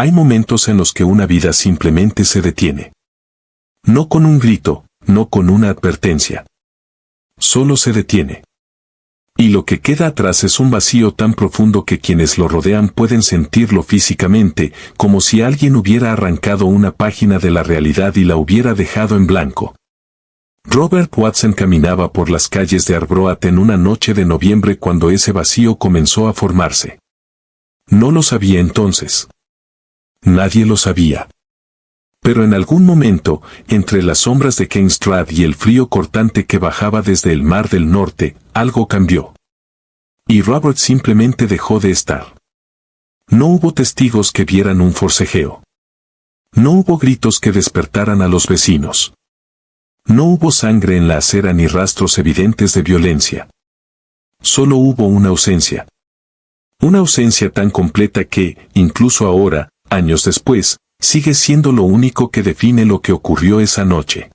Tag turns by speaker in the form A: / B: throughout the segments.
A: Hay momentos en los que una vida simplemente se detiene. No con un grito, no con una advertencia. Solo se detiene. Y lo que queda atrás es un vacío tan profundo que quienes lo rodean pueden sentirlo físicamente, como si alguien hubiera arrancado una página de la realidad y la hubiera dejado en blanco. Robert Watson caminaba por las calles de Arbroath en una noche de noviembre cuando ese vacío comenzó a formarse. No lo sabía entonces. Nadie lo sabía. Pero en algún momento, entre las sombras de Kingstrad y el frío cortante que bajaba desde el mar del norte, algo cambió. Y Robert simplemente dejó de estar. No hubo testigos que vieran un forcejeo. No hubo gritos que despertaran a los vecinos. No hubo sangre en la acera ni rastros evidentes de violencia. Solo hubo una ausencia. Una ausencia tan completa que, incluso ahora, años después, sigue siendo lo único que define lo que ocurrió esa noche.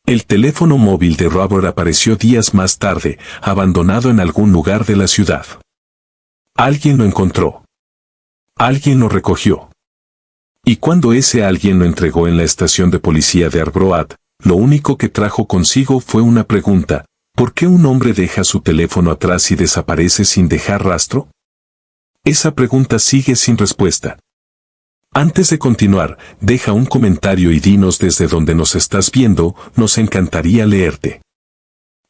A: El teléfono móvil de Robert apareció días más tarde, abandonado en algún lugar de la ciudad. Alguien lo encontró. Alguien lo recogió. Y cuando ese alguien lo entregó en la estación de policía de Arbroath, lo único que trajo consigo fue una pregunta: ¿por qué un hombre deja su teléfono atrás y desaparece sin dejar rastro? Esa pregunta sigue sin respuesta. Antes de continuar, deja un comentario y dinos desde donde nos estás viendo, nos encantaría leerte.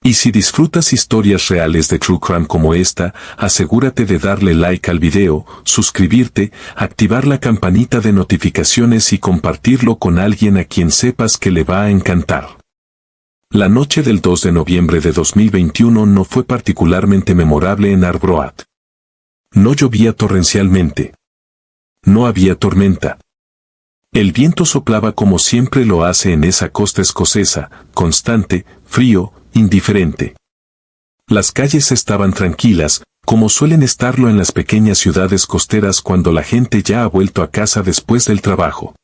A: Y si disfrutas historias reales de True Crime como esta, asegúrate de darle like al video, suscribirte, activar la campanita de notificaciones y compartirlo con alguien a quien sepas que le va a encantar. La noche del 2 de noviembre de 2021 no fue particularmente memorable en Arbroath. No llovía torrencialmente. No había tormenta. El viento soplaba como siempre lo hace en esa costa escocesa, constante, frío, indiferente. Las calles estaban tranquilas, como suelen estarlo en las pequeñas ciudades costeras cuando la gente ya ha vuelto a casa después del trabajo.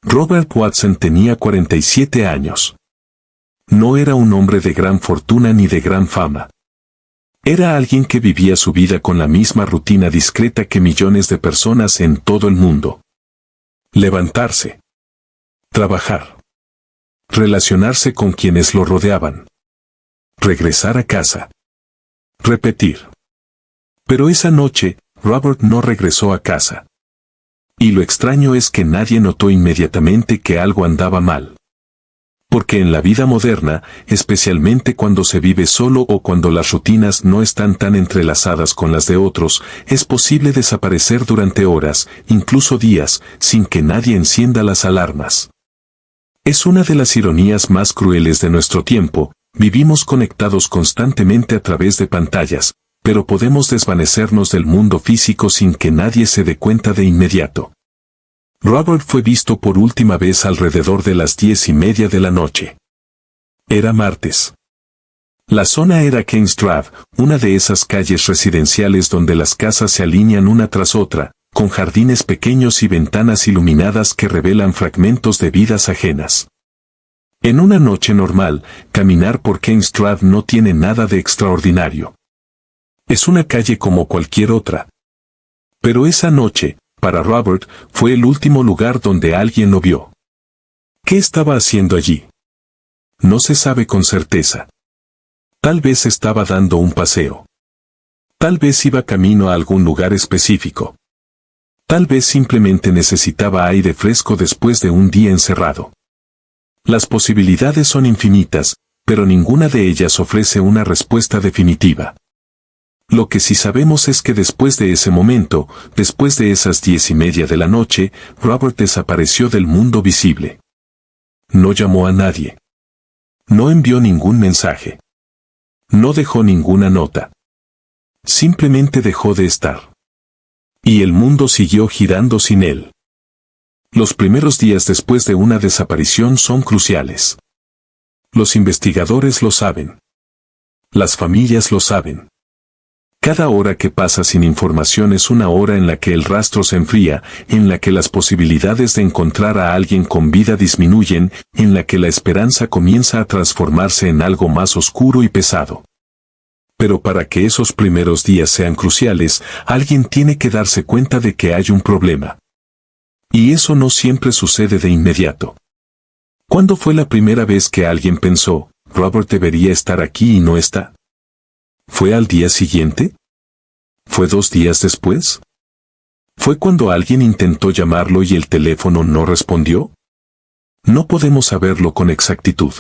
A: Robert Watson tenía 47 años. No era un hombre de gran fortuna ni de gran fama. Era alguien que vivía su vida con la misma rutina discreta que millones de personas en todo el mundo. Levantarse. Trabajar. Relacionarse con quienes lo rodeaban. Regresar a casa. Repetir. Pero esa noche, Robert no regresó a casa. Y lo extraño es que nadie notó inmediatamente que algo andaba mal. Porque en la vida moderna, especialmente cuando se vive solo o cuando las rutinas no están tan entrelazadas con las de otros, es posible desaparecer durante horas, incluso días, sin que nadie encienda las alarmas. Es una de las ironías más crueles de nuestro tiempo: vivimos conectados constantemente a través de pantallas, pero podemos desvanecernos del mundo físico sin que nadie se dé cuenta de inmediato. Robert fue visto por última vez alrededor de las 10:30 de la noche. Era martes. La zona era Kingstrad, una de esas calles residenciales donde las casas se alinean una tras otra, con jardines pequeños y ventanas iluminadas que revelan fragmentos de vidas ajenas. En una noche normal, caminar por Kingstrad no tiene nada de extraordinario. Es una calle como cualquier otra. Pero esa noche, para Robert, fue el último lugar donde alguien lo vio. ¿Qué estaba haciendo allí? No se sabe con certeza. Tal vez estaba dando un paseo. Tal vez iba camino a algún lugar específico. Tal vez simplemente necesitaba aire fresco después de un día encerrado. Las posibilidades son infinitas, pero ninguna de ellas ofrece una respuesta definitiva. Lo que sí sabemos es que después de ese momento, después de esas 10:30 de la noche, Robert desapareció del mundo visible. No llamó a nadie. No envió ningún mensaje. No dejó ninguna nota. Simplemente dejó de estar. Y el mundo siguió girando sin él. Los primeros días después de una desaparición son cruciales. Los investigadores lo saben. Las familias lo saben. Cada hora que pasa sin información es una hora en la que el rastro se enfría, en la que las posibilidades de encontrar a alguien con vida disminuyen, en la que la esperanza comienza a transformarse en algo más oscuro y pesado. Pero para que esos primeros días sean cruciales, alguien tiene que darse cuenta de que hay un problema. Y eso no siempre sucede de inmediato. ¿Cuándo fue la primera vez que alguien pensó, Robert debería estar aquí y no está? ¿Fue al día siguiente? ¿Fue 2 días después? ¿Fue cuando alguien intentó llamarlo y el teléfono no respondió? No podemos saberlo con exactitud.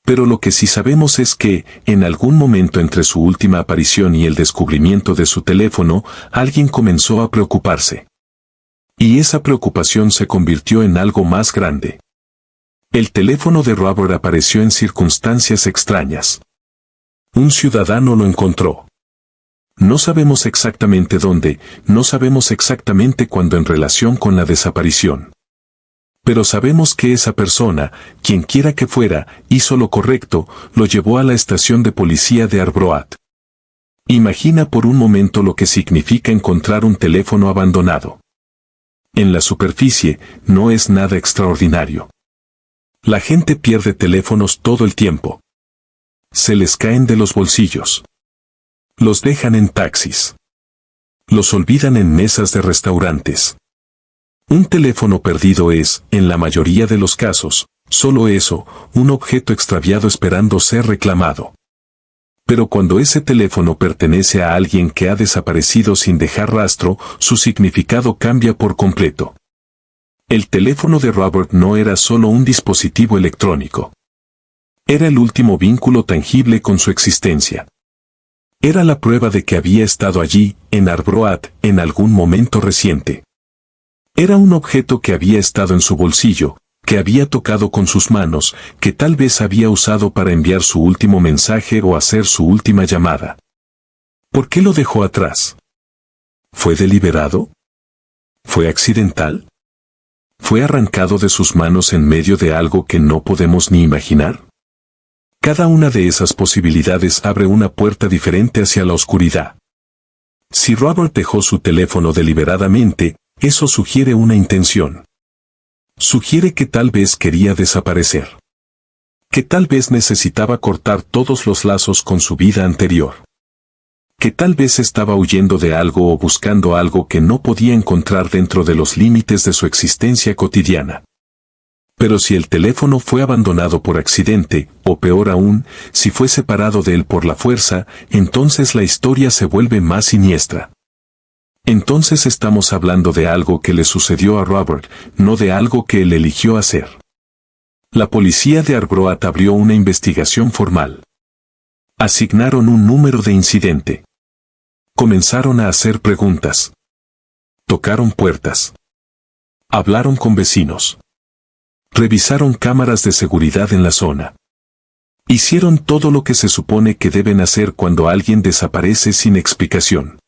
A: Pero lo que sí sabemos es que, en algún momento entre su última aparición y el descubrimiento de su teléfono, alguien comenzó a preocuparse. Y esa preocupación se convirtió en algo más grande. El teléfono de Robert apareció en circunstancias extrañas. Un ciudadano lo encontró. No sabemos exactamente dónde, no sabemos exactamente cuándo en relación con la desaparición. Pero sabemos que esa persona, quien quiera que fuera, hizo lo correcto, lo llevó a la estación de policía de Arbroath. Imagina por un momento lo que significa encontrar un teléfono abandonado. En la superficie, no es nada extraordinario. La gente pierde teléfonos todo el tiempo. Se les caen de los bolsillos. Los dejan en taxis. Los olvidan en mesas de restaurantes. Un teléfono perdido es, en la mayoría de los casos, solo eso, un objeto extraviado esperando ser reclamado. Pero cuando ese teléfono pertenece a alguien que ha desaparecido sin dejar rastro, su significado cambia por completo. El teléfono de Robert no era solo un dispositivo electrónico. Era el último vínculo tangible con su existencia. Era la prueba de que había estado allí, en Arbroath, en algún momento reciente. Era un objeto que había estado en su bolsillo, que había tocado con sus manos, que tal vez había usado para enviar su último mensaje o hacer su última llamada. ¿Por qué lo dejó atrás? ¿Fue deliberado? ¿Fue accidental? ¿Fue arrancado de sus manos en medio de algo que no podemos ni imaginar? Cada una de esas posibilidades abre una puerta diferente hacia la oscuridad. Si Robert dejó su teléfono deliberadamente, eso sugiere una intención. Sugiere que tal vez quería desaparecer. Que tal vez necesitaba cortar todos los lazos con su vida anterior. Que tal vez estaba huyendo de algo o buscando algo que no podía encontrar dentro de los límites de su existencia cotidiana. Pero si el teléfono fue abandonado por accidente, o peor aún, si fue separado de él por la fuerza, entonces la historia se vuelve más siniestra. Entonces estamos hablando de algo que le sucedió a Robert, no de algo que él eligió hacer. La policía de Arbroath abrió una investigación formal. Asignaron un número de incidente. Comenzaron a hacer preguntas. Tocaron puertas. Hablaron con vecinos. Revisaron cámaras de seguridad en la zona. Hicieron todo lo que se supone que deben hacer cuando alguien desaparece sin explicación.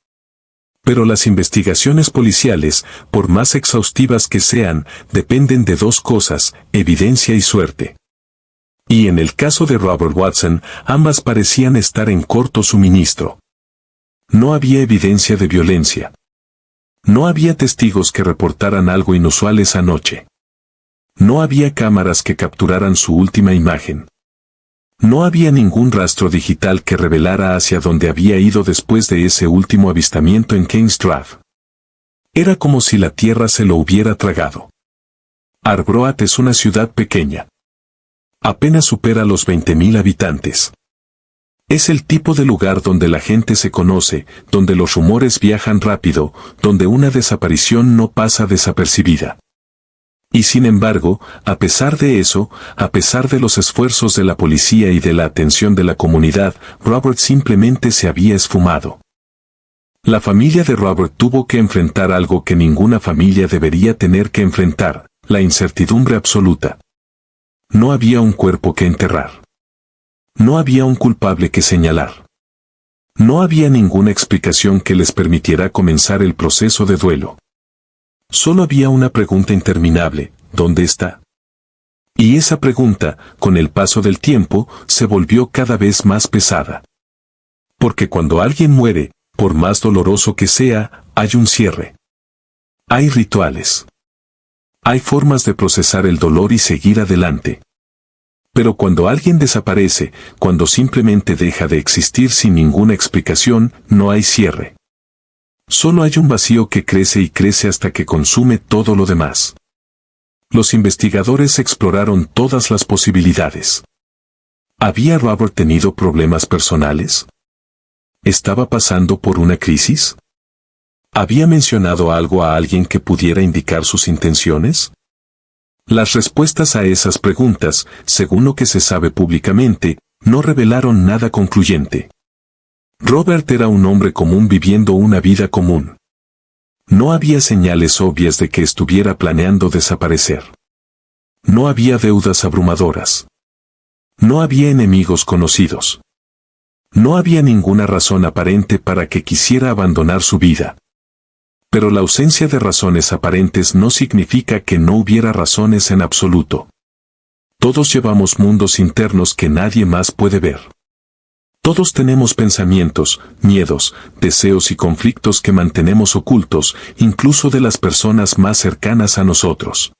A: Pero las investigaciones policiales, por más exhaustivas que sean, dependen de 2 cosas, evidencia y suerte. Y en el caso de Robert Watson, ambas parecían estar en corto suministro. No había evidencia de violencia. No había testigos que reportaran algo inusual esa noche. No había cámaras que capturaran su última imagen. No había ningún rastro digital que revelara hacia dónde había ido después de ese último avistamiento en King's Drive. Era como si la tierra se lo hubiera tragado. Arbroath es una ciudad pequeña. Apenas supera los 20.000 habitantes. Es el tipo de lugar donde la gente se conoce, donde los rumores viajan rápido, donde una desaparición no pasa desapercibida. Y sin embargo, a pesar de eso, a pesar de los esfuerzos de la policía y de la atención de la comunidad, Robert simplemente se había esfumado. La familia de Robert tuvo que enfrentar algo que ninguna familia debería tener que enfrentar, la incertidumbre absoluta. No había un cuerpo que enterrar. No había un culpable que señalar. No había ninguna explicación que les permitiera comenzar el proceso de duelo. Solo había una pregunta interminable, ¿dónde está? Y esa pregunta, con el paso del tiempo, se volvió cada vez más pesada. Porque cuando alguien muere, por más doloroso que sea, hay un cierre. Hay rituales. Hay formas de procesar el dolor y seguir adelante. Pero cuando alguien desaparece, cuando simplemente deja de existir sin ninguna explicación, no hay cierre. Solo hay un vacío que crece y crece hasta que consume todo lo demás. Los investigadores exploraron todas las posibilidades. ¿Había Robert tenido problemas personales? ¿Estaba pasando por una crisis? ¿Había mencionado algo a alguien que pudiera indicar sus intenciones? Las respuestas a esas preguntas, según lo que se sabe públicamente, no revelaron nada concluyente. Robert era un hombre común viviendo una vida común. No había señales obvias de que estuviera planeando desaparecer. No había deudas abrumadoras. No había enemigos conocidos. No había ninguna razón aparente para que quisiera abandonar su vida. Pero la ausencia de razones aparentes no significa que no hubiera razones en absoluto. Todos llevamos mundos internos que nadie más puede ver. Todos tenemos pensamientos, miedos, deseos y conflictos que mantenemos ocultos, incluso de las personas más cercanas a nosotros.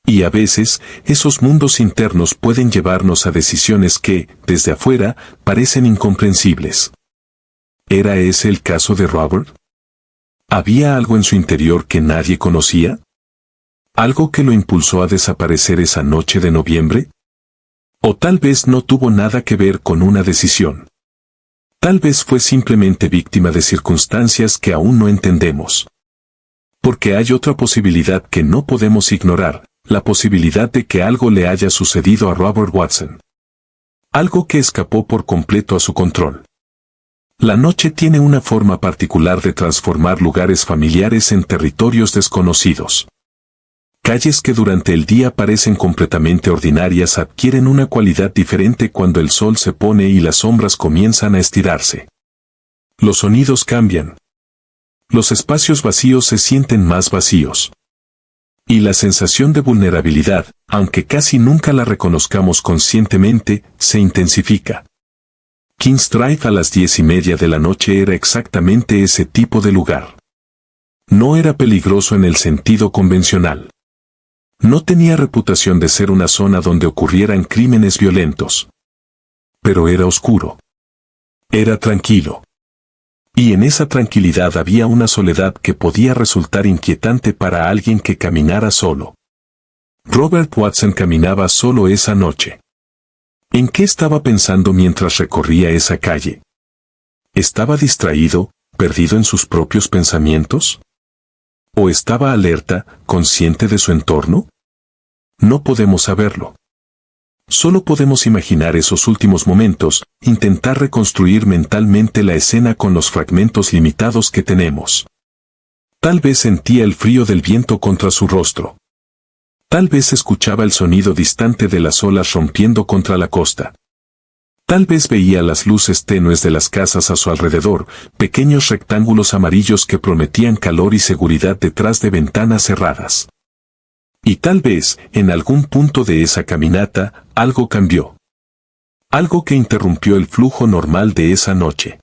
A: Y a veces, esos mundos internos pueden llevarnos a decisiones que, desde afuera, parecen incomprensibles. ¿Era ese el caso de Robert? ¿Había algo en su interior que nadie conocía? ¿Algo que lo impulsó a desaparecer esa noche de noviembre? O tal vez no tuvo nada que ver con una decisión. Tal vez fue simplemente víctima de circunstancias que aún no entendemos. Porque hay otra posibilidad que no podemos ignorar, la posibilidad de que algo le haya sucedido a Robert Watson. Algo que escapó por completo a su control. La noche tiene una forma particular de transformar lugares familiares en territorios desconocidos. Calles que durante el día parecen completamente ordinarias adquieren una cualidad diferente cuando el sol se pone y las sombras comienzan a estirarse. Los sonidos cambian. Los espacios vacíos se sienten más vacíos. Y la sensación de vulnerabilidad, aunque casi nunca la reconozcamos conscientemente, se intensifica. Kings Drive a las 10:30 de la noche era exactamente ese tipo de lugar. No era peligroso en el sentido convencional. No tenía reputación de ser una zona donde ocurrieran crímenes violentos. Pero era oscuro. Era tranquilo. Y en esa tranquilidad había una soledad que podía resultar inquietante para alguien que caminara solo. Robert Watson caminaba solo esa noche. ¿En qué estaba pensando mientras recorría esa calle? ¿Estaba distraído, perdido en sus propios pensamientos? ¿O estaba alerta, consciente de su entorno? No podemos saberlo. Solo podemos imaginar esos últimos momentos, intentar reconstruir mentalmente la escena con los fragmentos limitados que tenemos. Tal vez sentía el frío del viento contra su rostro. Tal vez escuchaba el sonido distante de las olas rompiendo contra la costa. Tal vez veía las luces tenues de las casas a su alrededor, pequeños rectángulos amarillos que prometían calor y seguridad detrás de ventanas cerradas. Y tal vez, en algún punto de esa caminata, algo cambió. Algo que interrumpió el flujo normal de esa noche.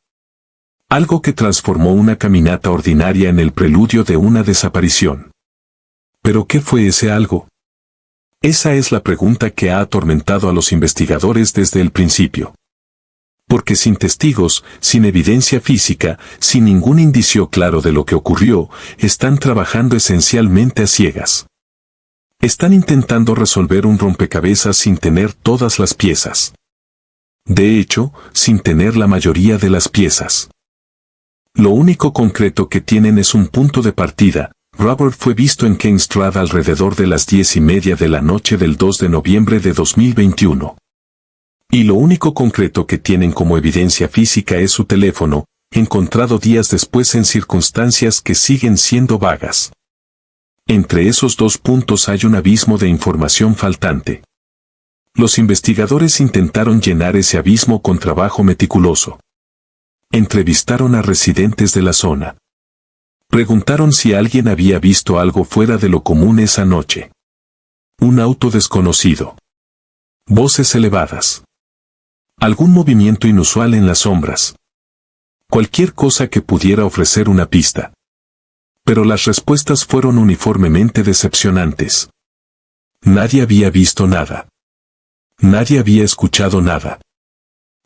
A: Algo que transformó una caminata ordinaria en el preludio de una desaparición. ¿Pero qué fue ese algo? Esa es la pregunta que ha atormentado a los investigadores desde el principio. Porque sin testigos, sin evidencia física, sin ningún indicio claro de lo que ocurrió, están trabajando esencialmente a ciegas. Están intentando resolver un rompecabezas sin tener todas las piezas. De hecho, sin tener la mayoría de las piezas. Lo único concreto que tienen es un punto de partida. Robert fue visto en Kingstrad alrededor de las 10:30 de la noche del 2 de noviembre de 2021. Y lo único concreto que tienen como evidencia física es su teléfono, encontrado días después en circunstancias que siguen siendo vagas. Entre esos dos puntos hay un abismo de información faltante. Los investigadores intentaron llenar ese abismo con trabajo meticuloso. Entrevistaron a residentes de la zona. Preguntaron si alguien había visto algo fuera de lo común esa noche. Un auto desconocido. Voces elevadas. Algún movimiento inusual en las sombras. Cualquier cosa que pudiera ofrecer una pista. Pero las respuestas fueron uniformemente decepcionantes. Nadie había visto nada. Nadie había escuchado nada.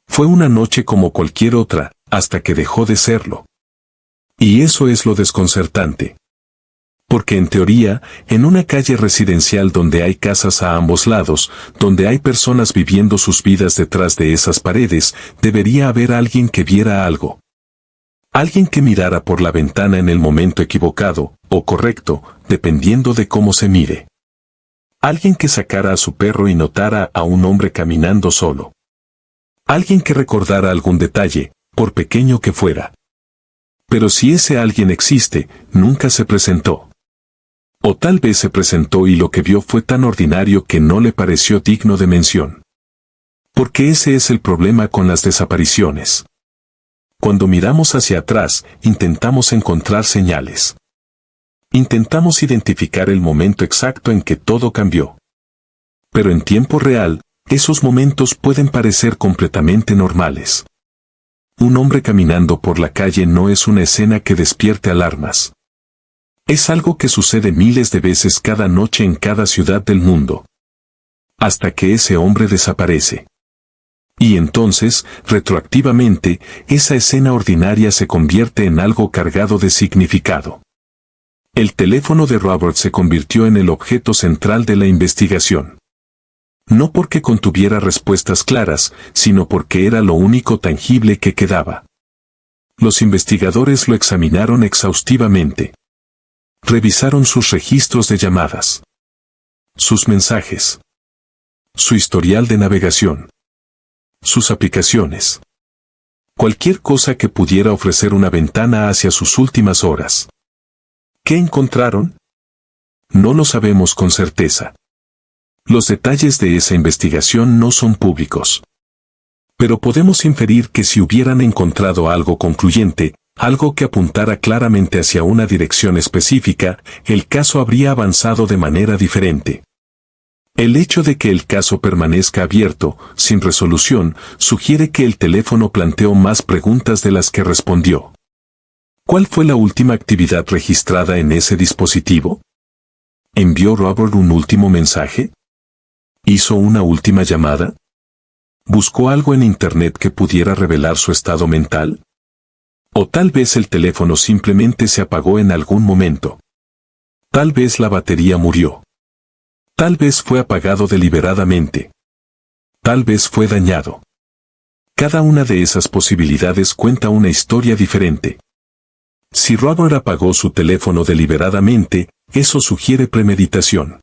A: Fue una noche como cualquier otra, hasta que dejó de serlo. Y eso es lo desconcertante. Porque en teoría, en una calle residencial donde hay casas a ambos lados, donde hay personas viviendo sus vidas detrás de esas paredes, debería haber alguien que viera algo. Alguien que mirara por la ventana en el momento equivocado, o correcto, dependiendo de cómo se mire. Alguien que sacara a su perro y notara a un hombre caminando solo. Alguien que recordara algún detalle, por pequeño que fuera. Pero si ese alguien existe, nunca se presentó. O tal vez se presentó y lo que vio fue tan ordinario que no le pareció digno de mención. Porque ese es el problema con las desapariciones. Cuando miramos hacia atrás, intentamos encontrar señales. Intentamos identificar el momento exacto en que todo cambió. Pero en tiempo real, esos momentos pueden parecer completamente normales. Un hombre caminando por la calle no es una escena que despierte alarmas. Es algo que sucede miles de veces cada noche en cada ciudad del mundo. Hasta que ese hombre desaparece. Y entonces, retroactivamente, esa escena ordinaria se convierte en algo cargado de significado. El teléfono de Robert se convirtió en el objeto central de la investigación. No porque contuviera respuestas claras, sino porque era lo único tangible que quedaba. Los investigadores lo examinaron exhaustivamente. Revisaron sus registros de llamadas, sus mensajes, su historial de navegación, sus aplicaciones. Cualquier cosa que pudiera ofrecer una ventana hacia sus últimas horas. ¿Qué encontraron? No lo sabemos con certeza. Los detalles de esa investigación no son públicos. Pero podemos inferir que si hubieran encontrado algo concluyente, algo que apuntara claramente hacia una dirección específica, el caso habría avanzado de manera diferente. El hecho de que el caso permanezca abierto, sin resolución, sugiere que el teléfono planteó más preguntas de las que respondió. ¿Cuál fue la última actividad registrada en ese dispositivo? ¿Envió Robert un último mensaje? ¿Hizo una última llamada? ¿Buscó algo en Internet que pudiera revelar su estado mental? O tal vez el teléfono simplemente se apagó en algún momento. Tal vez la batería murió. Tal vez fue apagado deliberadamente. Tal vez fue dañado. Cada una de esas posibilidades cuenta una historia diferente. Si Robert apagó su teléfono deliberadamente, eso sugiere premeditación.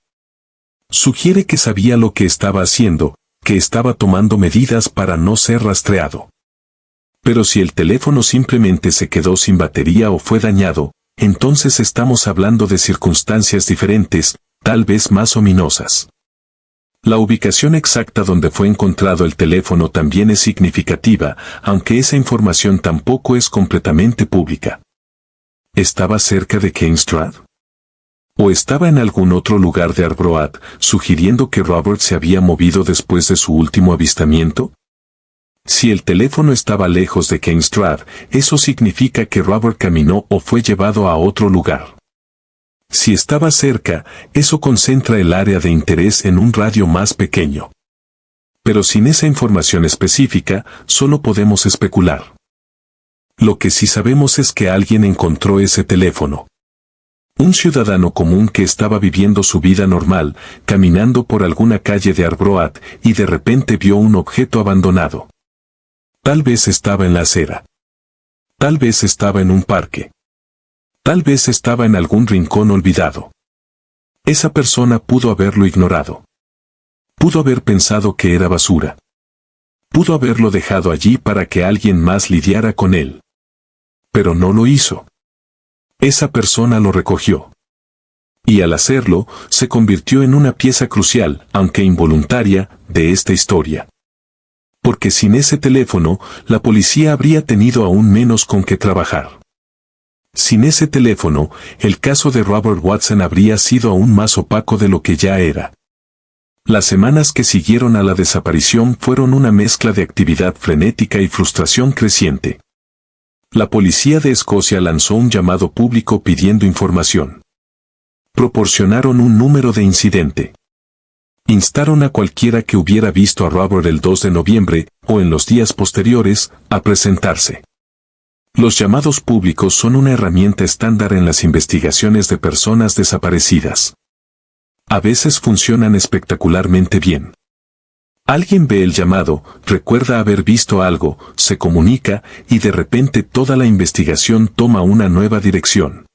A: Sugiere que sabía lo que estaba haciendo, que estaba tomando medidas para no ser rastreado. Pero si el teléfono simplemente se quedó sin batería o fue dañado, entonces estamos hablando de circunstancias diferentes, tal vez más ominosas. La ubicación exacta donde fue encontrado el teléfono también es significativa, aunque esa información tampoco es completamente pública. ¿Estaba cerca de Kingstrad? ¿O estaba en algún otro lugar de Arbroath, sugiriendo que Robert se había movido después de su último avistamiento? Si el teléfono estaba lejos de Kingstrad, eso significa que Robert caminó o fue llevado a otro lugar. Si estaba cerca, eso concentra el área de interés en un radio más pequeño. Pero sin esa información específica, solo podemos especular. Lo que sí sabemos es que alguien encontró ese teléfono. Un ciudadano común que estaba viviendo su vida normal, caminando por alguna calle de Arbroath, y de repente vio un objeto abandonado. Tal vez estaba en la acera. Tal vez estaba en un parque. Tal vez estaba en algún rincón olvidado. Esa persona pudo haberlo ignorado. Pudo haber pensado que era basura. Pudo haberlo dejado allí para que alguien más lidiara con él. Pero no lo hizo. Esa persona lo recogió. Y al hacerlo, se convirtió en una pieza crucial, aunque involuntaria, de esta historia. Porque sin ese teléfono, la policía habría tenido aún menos con qué trabajar. Sin ese teléfono, el caso de Robert Watson habría sido aún más opaco de lo que ya era. Las semanas que siguieron a la desaparición fueron una mezcla de actividad frenética y frustración creciente. La policía de Escocia lanzó un llamado público pidiendo información. Proporcionaron un número de incidente. Instaron a cualquiera que hubiera visto a Robert el 2 de noviembre, o en los días posteriores, a presentarse. Los llamados públicos son una herramienta estándar en las investigaciones de personas desaparecidas. A veces funcionan espectacularmente bien. Alguien ve el llamado, recuerda haber visto algo, se comunica y de repente toda la investigación toma una nueva dirección.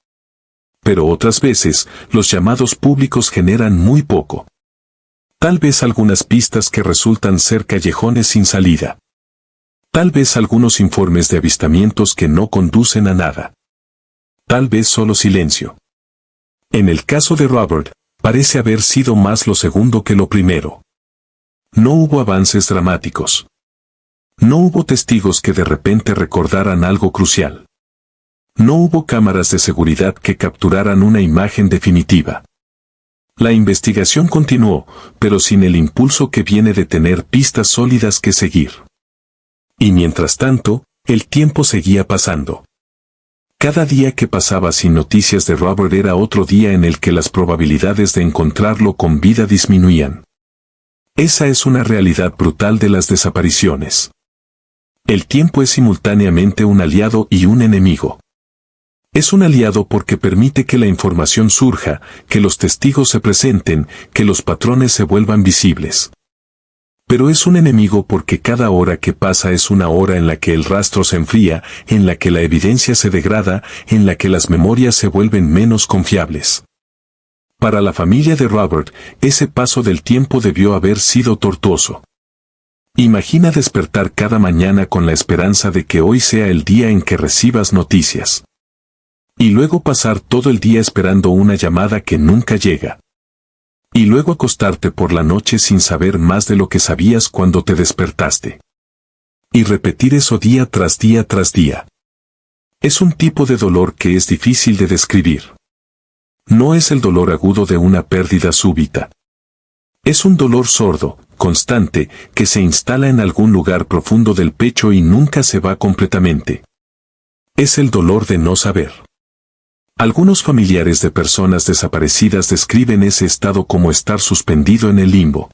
A: Pero otras veces, los llamados públicos generan muy poco. Tal vez algunas pistas que resultan ser callejones sin salida. Tal vez algunos informes de avistamientos que no conducen a nada. Tal vez solo silencio. En el caso de Robert, parece haber sido más lo segundo que lo primero. No hubo avances dramáticos. No hubo testigos que de repente recordaran algo crucial. No hubo cámaras de seguridad que capturaran una imagen definitiva. La investigación continuó, pero sin el impulso que viene de tener pistas sólidas que seguir. Y mientras tanto, el tiempo seguía pasando. Cada día que pasaba sin noticias de Robert era otro día en el que las probabilidades de encontrarlo con vida disminuían. Esa es una realidad brutal de las desapariciones. El tiempo es simultáneamente un aliado y un enemigo. Es un aliado porque permite que la información surja, que los testigos se presenten, que los patrones se vuelvan visibles. Pero es un enemigo porque cada hora que pasa es una hora en la que el rastro se enfría, en la que la evidencia se degrada, en la que las memorias se vuelven menos confiables. Para la familia de Robert, ese paso del tiempo debió haber sido tortuoso. Imagina despertar cada mañana con la esperanza de que hoy sea el día en que recibas noticias. Y luego pasar todo el día esperando una llamada que nunca llega. Y luego acostarte por la noche sin saber más de lo que sabías cuando te despertaste. Y repetir eso día tras día tras día. Es un tipo de dolor que es difícil de describir. No es el dolor agudo de una pérdida súbita. Es un dolor sordo, constante, que se instala en algún lugar profundo del pecho y nunca se va completamente. Es el dolor de no saber. Algunos familiares de personas desaparecidas describen ese estado como estar suspendido en el limbo.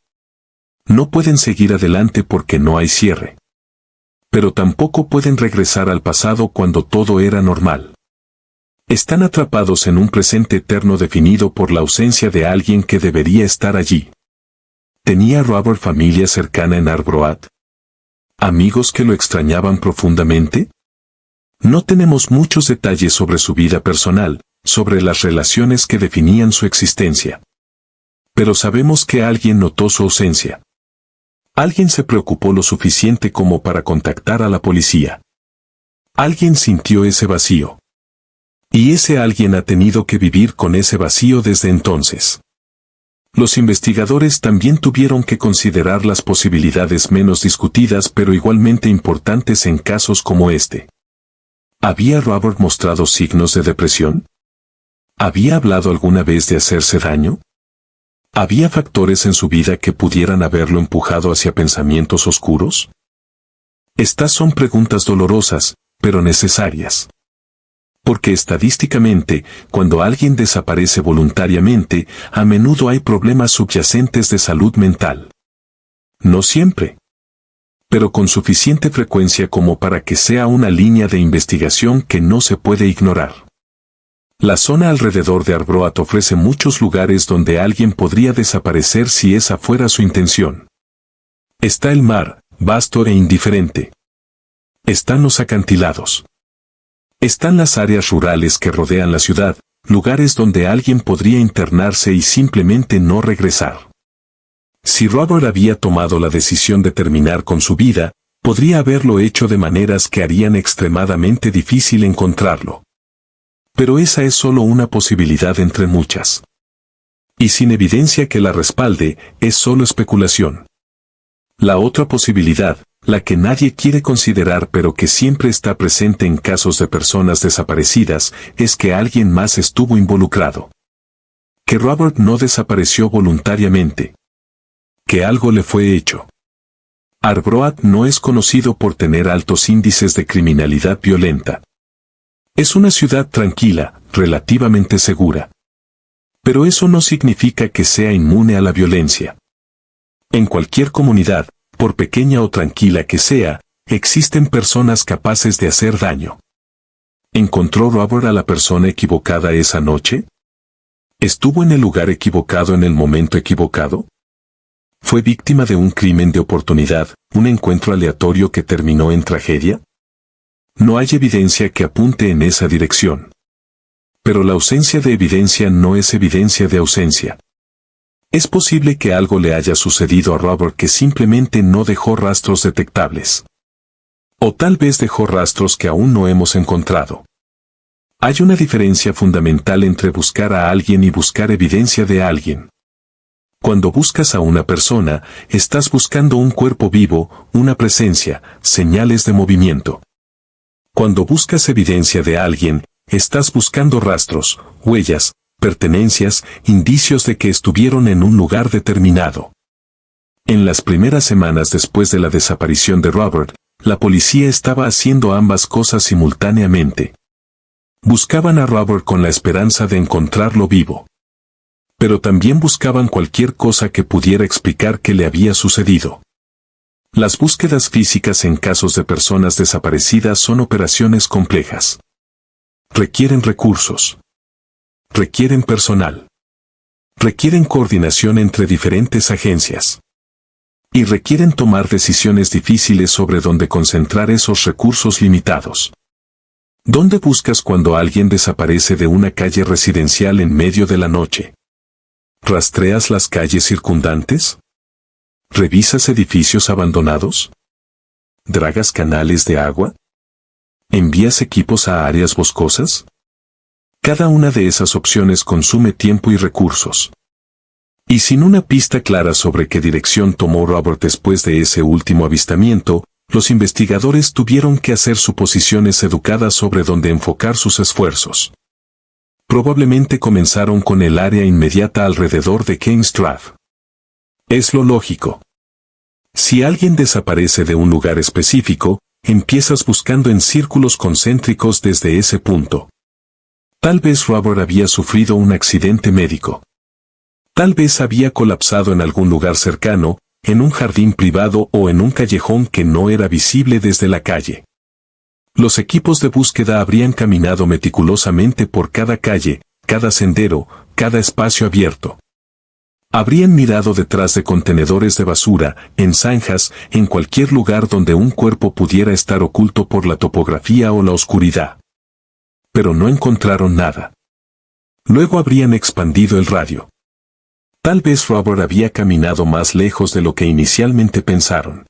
A: No pueden seguir adelante porque no hay cierre. Pero tampoco pueden regresar al pasado cuando todo era normal. Están atrapados en un presente eterno definido por la ausencia de alguien que debería estar allí. ¿Tenía Robert familia cercana en Arbroath? ¿Amigos que lo extrañaban profundamente? No tenemos muchos detalles sobre su vida personal, sobre las relaciones que definían su existencia. Pero sabemos que alguien notó su ausencia. Alguien se preocupó lo suficiente como para contactar a la policía. Alguien sintió ese vacío. Y ese alguien ha tenido que vivir con ese vacío desde entonces. Los investigadores también tuvieron que considerar las posibilidades menos discutidas pero igualmente importantes en casos como este. ¿Había Robert mostrado signos de depresión? ¿Había hablado alguna vez de hacerse daño? ¿Había factores en su vida que pudieran haberlo empujado hacia pensamientos oscuros? Estas son preguntas dolorosas, pero necesarias. Porque estadísticamente, cuando alguien desaparece voluntariamente, a menudo hay problemas subyacentes de salud mental. No siempre. Pero con suficiente frecuencia como para que sea una línea de investigación que no se puede ignorar. La zona alrededor de Arbroath ofrece muchos lugares donde alguien podría desaparecer si esa fuera su intención. Está el mar, vasto e indiferente. Están los acantilados. Están las áreas rurales que rodean la ciudad, lugares donde alguien podría internarse y simplemente no regresar. Si Robert había tomado la decisión de terminar con su vida, podría haberlo hecho de maneras que harían extremadamente difícil encontrarlo. Pero esa es solo una posibilidad entre muchas. Y sin evidencia que la respalde, es solo especulación. La otra posibilidad, la que nadie quiere considerar pero que siempre está presente en casos de personas desaparecidas, es que alguien más estuvo involucrado. Que Robert no desapareció voluntariamente. Que algo le fue hecho. Arbroath no es conocido por tener altos índices de criminalidad violenta. Es una ciudad tranquila, relativamente segura. Pero eso no significa que sea inmune a la violencia. En cualquier comunidad, por pequeña o tranquila que sea, existen personas capaces de hacer daño. ¿Encontró Robert a la persona equivocada esa noche? ¿Estuvo en el lugar equivocado en el momento equivocado? ¿Fue víctima de un crimen de oportunidad, un encuentro aleatorio que terminó en tragedia? No hay evidencia que apunte en esa dirección. Pero la ausencia de evidencia no es evidencia de ausencia. Es posible que algo le haya sucedido a Robert que simplemente no dejó rastros detectables. O tal vez dejó rastros que aún no hemos encontrado. Hay una diferencia fundamental entre buscar a alguien y buscar evidencia de alguien. Cuando buscas a una persona, estás buscando un cuerpo vivo, una presencia, señales de movimiento. Cuando buscas evidencia de alguien, estás buscando rastros, huellas, pertenencias, indicios de que estuvieron en un lugar determinado. En las primeras semanas después de la desaparición de Robert, la policía estaba haciendo ambas cosas simultáneamente. Buscaban a Robert con la esperanza de encontrarlo vivo. Pero también buscaban cualquier cosa que pudiera explicar qué le había sucedido. Las búsquedas físicas en casos de personas desaparecidas son operaciones complejas. Requieren recursos. Requieren personal. Requieren coordinación entre diferentes agencias. Y requieren tomar decisiones difíciles sobre dónde concentrar esos recursos limitados. ¿Dónde buscas cuando alguien desaparece de una calle residencial en medio de la noche? ¿Rastreas las calles circundantes? ¿Revisas edificios abandonados? ¿Dragas canales de agua? ¿Envías equipos a áreas boscosas? Cada una de esas opciones consume tiempo y recursos. Y sin una pista clara sobre qué dirección tomó Robert después de ese último avistamiento, los investigadores tuvieron que hacer suposiciones educadas sobre dónde enfocar sus esfuerzos. Probablemente comenzaron con el área inmediata alrededor de King's Drive. Es lo lógico. Si alguien desaparece de un lugar específico, empiezas buscando en círculos concéntricos desde ese punto. Tal vez Robert había sufrido un accidente médico. Tal vez había colapsado en algún lugar cercano, en un jardín privado o en un callejón que no era visible desde la calle. Los equipos de búsqueda habrían caminado meticulosamente por cada calle, cada sendero, cada espacio abierto. Habrían mirado detrás de contenedores de basura, en zanjas, en cualquier lugar donde un cuerpo pudiera estar oculto por la topografía o la oscuridad. Pero no encontraron nada. Luego habrían expandido el radio. Tal vez Robert había caminado más lejos de lo que inicialmente pensaron.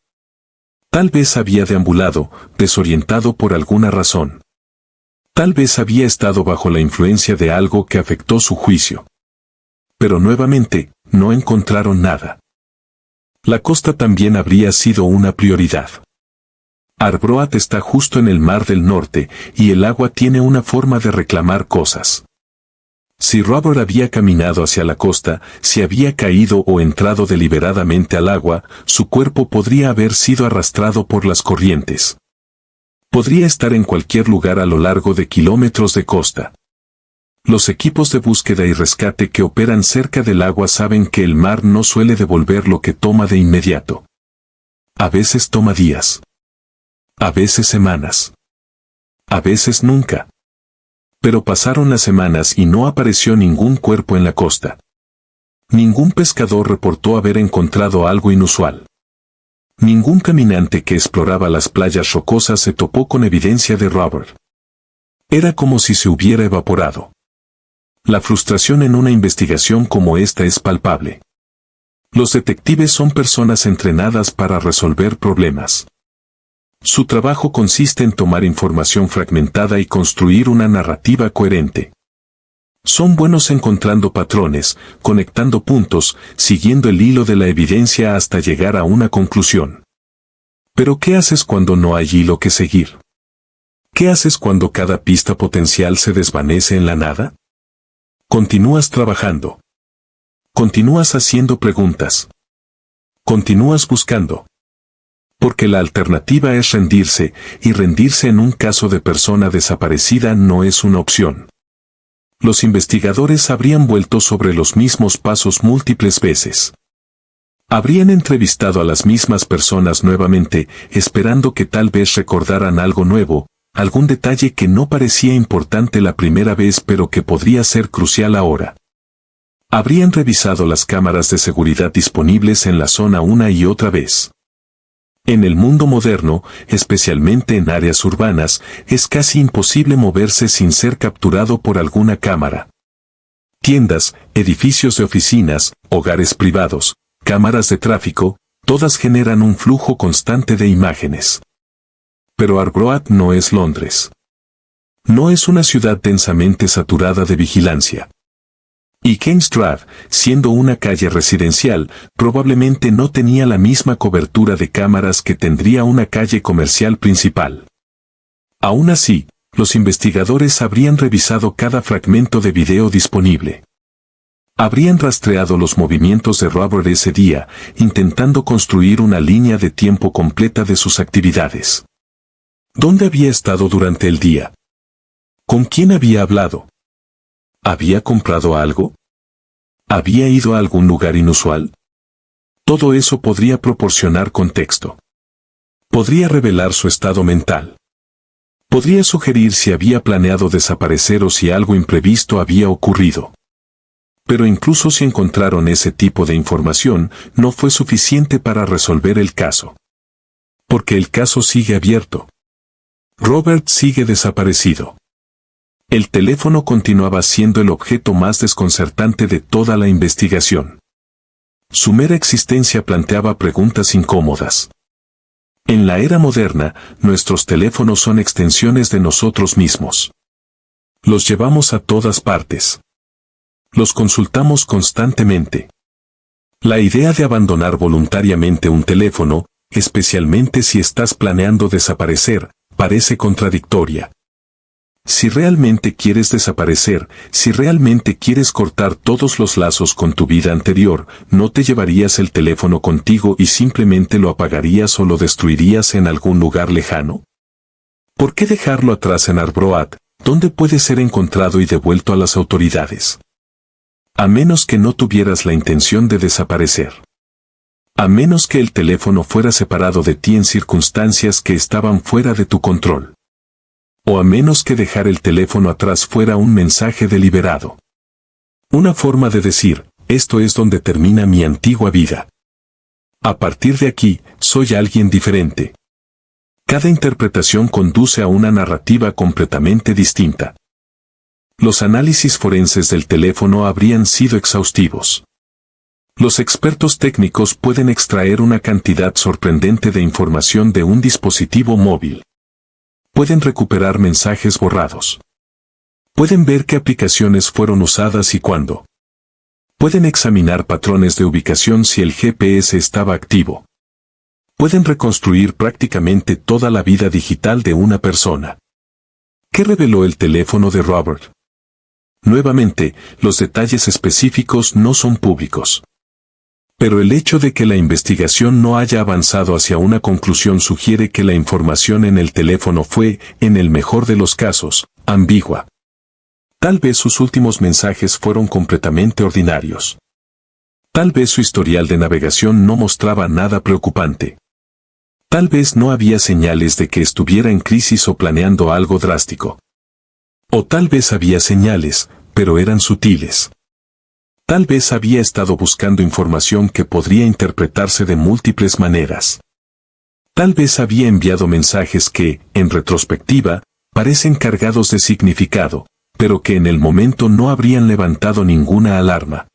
A: Tal vez había deambulado, desorientado por alguna razón. Tal vez había estado bajo la influencia de algo que afectó su juicio. Pero nuevamente, no encontraron nada. La costa también habría sido una prioridad. Arbroath está justo en el Mar del Norte, y el agua tiene una forma de reclamar cosas. Si Robert había caminado hacia la costa, si había caído o entrado deliberadamente al agua, su cuerpo podría haber sido arrastrado por las corrientes. Podría estar en cualquier lugar a lo largo de kilómetros de costa. Los equipos de búsqueda y rescate que operan cerca del agua saben que el mar no suele devolver lo que toma de inmediato. A veces toma días. A veces semanas. A veces nunca. Pero pasaron las semanas y no apareció ningún cuerpo en la costa. Ningún pescador reportó haber encontrado algo inusual. Ningún caminante que exploraba las playas rocosas se topó con evidencia de Robert. Era como si se hubiera evaporado. La frustración en una investigación como esta es palpable. Los detectives son personas entrenadas para resolver problemas. Su trabajo consiste en tomar información fragmentada y construir una narrativa coherente. Son buenos encontrando patrones, conectando puntos, siguiendo el hilo de la evidencia hasta llegar a una conclusión. Pero ¿qué haces cuando no hay hilo que seguir? ¿Qué haces cuando cada pista potencial se desvanece en la nada? Continúas trabajando. Continúas haciendo preguntas. Continúas buscando. Porque la alternativa es rendirse, y rendirse en un caso de persona desaparecida no es una opción. Los investigadores habrían vuelto sobre los mismos pasos múltiples veces. Habrían entrevistado a las mismas personas nuevamente, esperando que tal vez recordaran algo nuevo, algún detalle que no parecía importante la primera vez pero que podría ser crucial ahora. Habrían revisado las cámaras de seguridad disponibles en la zona una y otra vez. En el mundo moderno, especialmente en áreas urbanas, es casi imposible moverse sin ser capturado por alguna cámara. Tiendas, edificios de oficinas, hogares privados, cámaras de tráfico, todas generan un flujo constante de imágenes. Pero Arbroath no es Londres. No es una ciudad densamente saturada de vigilancia. Y King's Drive, siendo una calle residencial, probablemente no tenía la misma cobertura de cámaras que tendría una calle comercial principal. Aún así, los investigadores habrían revisado cada fragmento de video disponible. Habrían rastreado los movimientos de Robert ese día, intentando construir una línea de tiempo completa de sus actividades. ¿Dónde había estado durante el día? ¿Con quién había hablado? ¿Había comprado algo? ¿Había ido a algún lugar inusual? Todo eso podría proporcionar contexto. Podría revelar su estado mental. Podría sugerir si había planeado desaparecer o si algo imprevisto había ocurrido. Pero incluso si encontraron ese tipo de información, no fue suficiente para resolver el caso. Porque el caso sigue abierto. Robert sigue desaparecido. El teléfono continuaba siendo el objeto más desconcertante de toda la investigación. Su mera existencia planteaba preguntas incómodas. En la era moderna, nuestros teléfonos son extensiones de nosotros mismos. Los llevamos a todas partes. Los consultamos constantemente. La idea de abandonar voluntariamente un teléfono, especialmente si estás planeando desaparecer, parece contradictoria. Si realmente quieres desaparecer, si realmente quieres cortar todos los lazos con tu vida anterior, ¿no te llevarías el teléfono contigo y simplemente lo apagarías o lo destruirías en algún lugar lejano? ¿Por qué dejarlo atrás en Arbroath, donde puede ser encontrado y devuelto a las autoridades? A menos que no tuvieras la intención de desaparecer. A menos que el teléfono fuera separado de ti en circunstancias que estaban fuera de tu control. O a menos que dejar el teléfono atrás fuera un mensaje deliberado. Una forma de decir, esto es donde termina mi antigua vida. A partir de aquí, soy alguien diferente. Cada interpretación conduce a una narrativa completamente distinta. Los análisis forenses del teléfono habrían sido exhaustivos. Los expertos técnicos pueden extraer una cantidad sorprendente de información de un dispositivo móvil. Pueden recuperar mensajes borrados. Pueden ver qué aplicaciones fueron usadas y cuándo. Pueden examinar patrones de ubicación si el GPS estaba activo. Pueden reconstruir prácticamente toda la vida digital de una persona. ¿Qué reveló el teléfono de Robert? Nuevamente, los detalles específicos no son públicos. Pero el hecho de que la investigación no haya avanzado hacia una conclusión sugiere que la información en el teléfono fue, en el mejor de los casos, ambigua. Tal vez sus últimos mensajes fueron completamente ordinarios. Tal vez su historial de navegación no mostraba nada preocupante. Tal vez no había señales de que estuviera en crisis o planeando algo drástico. O tal vez había señales, pero eran sutiles. Tal vez había estado buscando información que podría interpretarse de múltiples maneras. Tal vez había enviado mensajes que, en retrospectiva, parecen cargados de significado, pero que en el momento no habrían levantado ninguna alarma.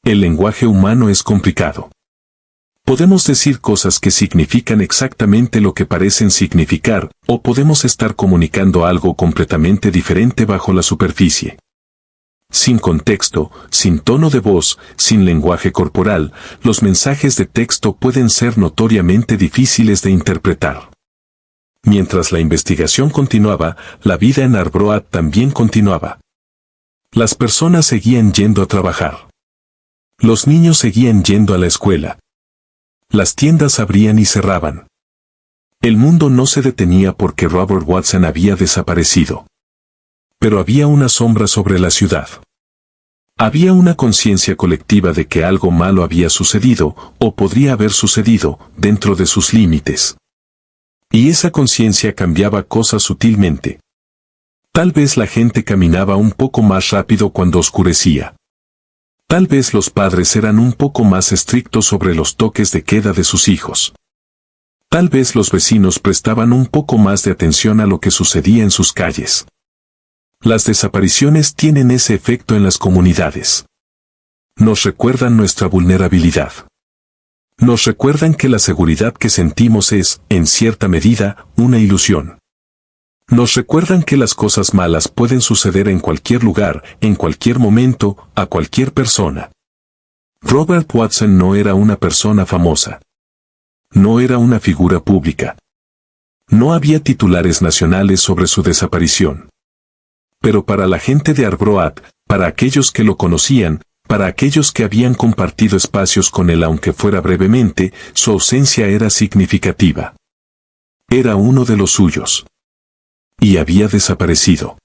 A: El lenguaje humano es complicado. Podemos decir cosas que significan exactamente lo que parecen significar, o podemos estar comunicando algo completamente diferente bajo la superficie. Sin contexto, sin tono de voz, sin lenguaje corporal, los mensajes de texto pueden ser notoriamente difíciles de interpretar. Mientras la investigación continuaba, la vida en Arbroath también continuaba. Las personas seguían yendo a trabajar. Los niños seguían yendo a la escuela. Las tiendas abrían y cerraban. El mundo no se detenía porque Robert Watson había desaparecido. Pero había una sombra sobre la ciudad. Había una conciencia colectiva de que algo malo había sucedido, o podría haber sucedido, dentro de sus límites. Y esa conciencia cambiaba cosas sutilmente. Tal vez la gente caminaba un poco más rápido cuando oscurecía. Tal vez los padres eran un poco más estrictos sobre los toques de queda de sus hijos. Tal vez los vecinos prestaban un poco más de atención a lo que sucedía en sus calles. Las desapariciones tienen ese efecto en las comunidades. Nos recuerdan nuestra vulnerabilidad. Nos recuerdan que la seguridad que sentimos es, en cierta medida, una ilusión. Nos recuerdan que las cosas malas pueden suceder en cualquier lugar, en cualquier momento, a cualquier persona. Robert Watson no era una persona famosa. No era una figura pública. No había titulares nacionales sobre su desaparición. Pero para la gente de Arbroath, para aquellos que lo conocían, para aquellos que habían compartido espacios con él aunque fuera brevemente, su ausencia era significativa. Era uno de los suyos. Y había desaparecido.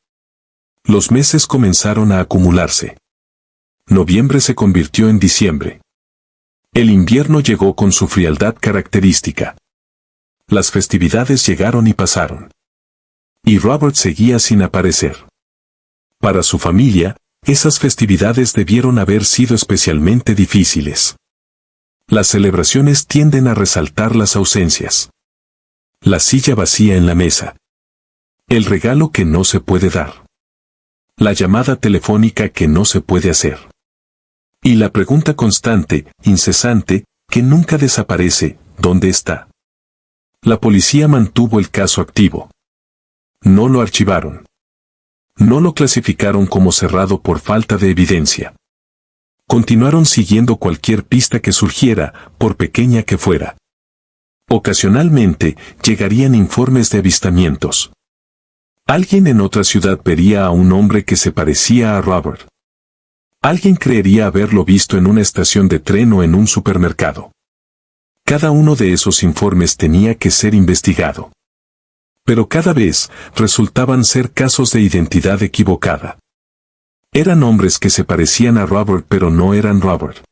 A: Los meses comenzaron a acumularse. Noviembre se convirtió en diciembre. El invierno llegó con su frialdad característica. Las festividades llegaron y pasaron. Y Robert seguía sin aparecer. Para su familia, esas festividades debieron haber sido especialmente difíciles. Las celebraciones tienden a resaltar las ausencias. La silla vacía en la mesa. El regalo que no se puede dar. La llamada telefónica que no se puede hacer. Y la pregunta constante, incesante, que nunca desaparece, ¿dónde está? La policía mantuvo el caso activo. No lo archivaron. No lo clasificaron como cerrado por falta de evidencia. Continuaron siguiendo cualquier pista que surgiera, por pequeña que fuera. Ocasionalmente, llegarían informes de avistamientos. Alguien en otra ciudad vería a un hombre que se parecía a Robert. Alguien creería haberlo visto en una estación de tren o en un supermercado. Cada uno de esos informes tenía que ser investigado. Pero cada vez resultaban ser casos de identidad equivocada. Eran hombres que se parecían a Robert pero no eran Robert.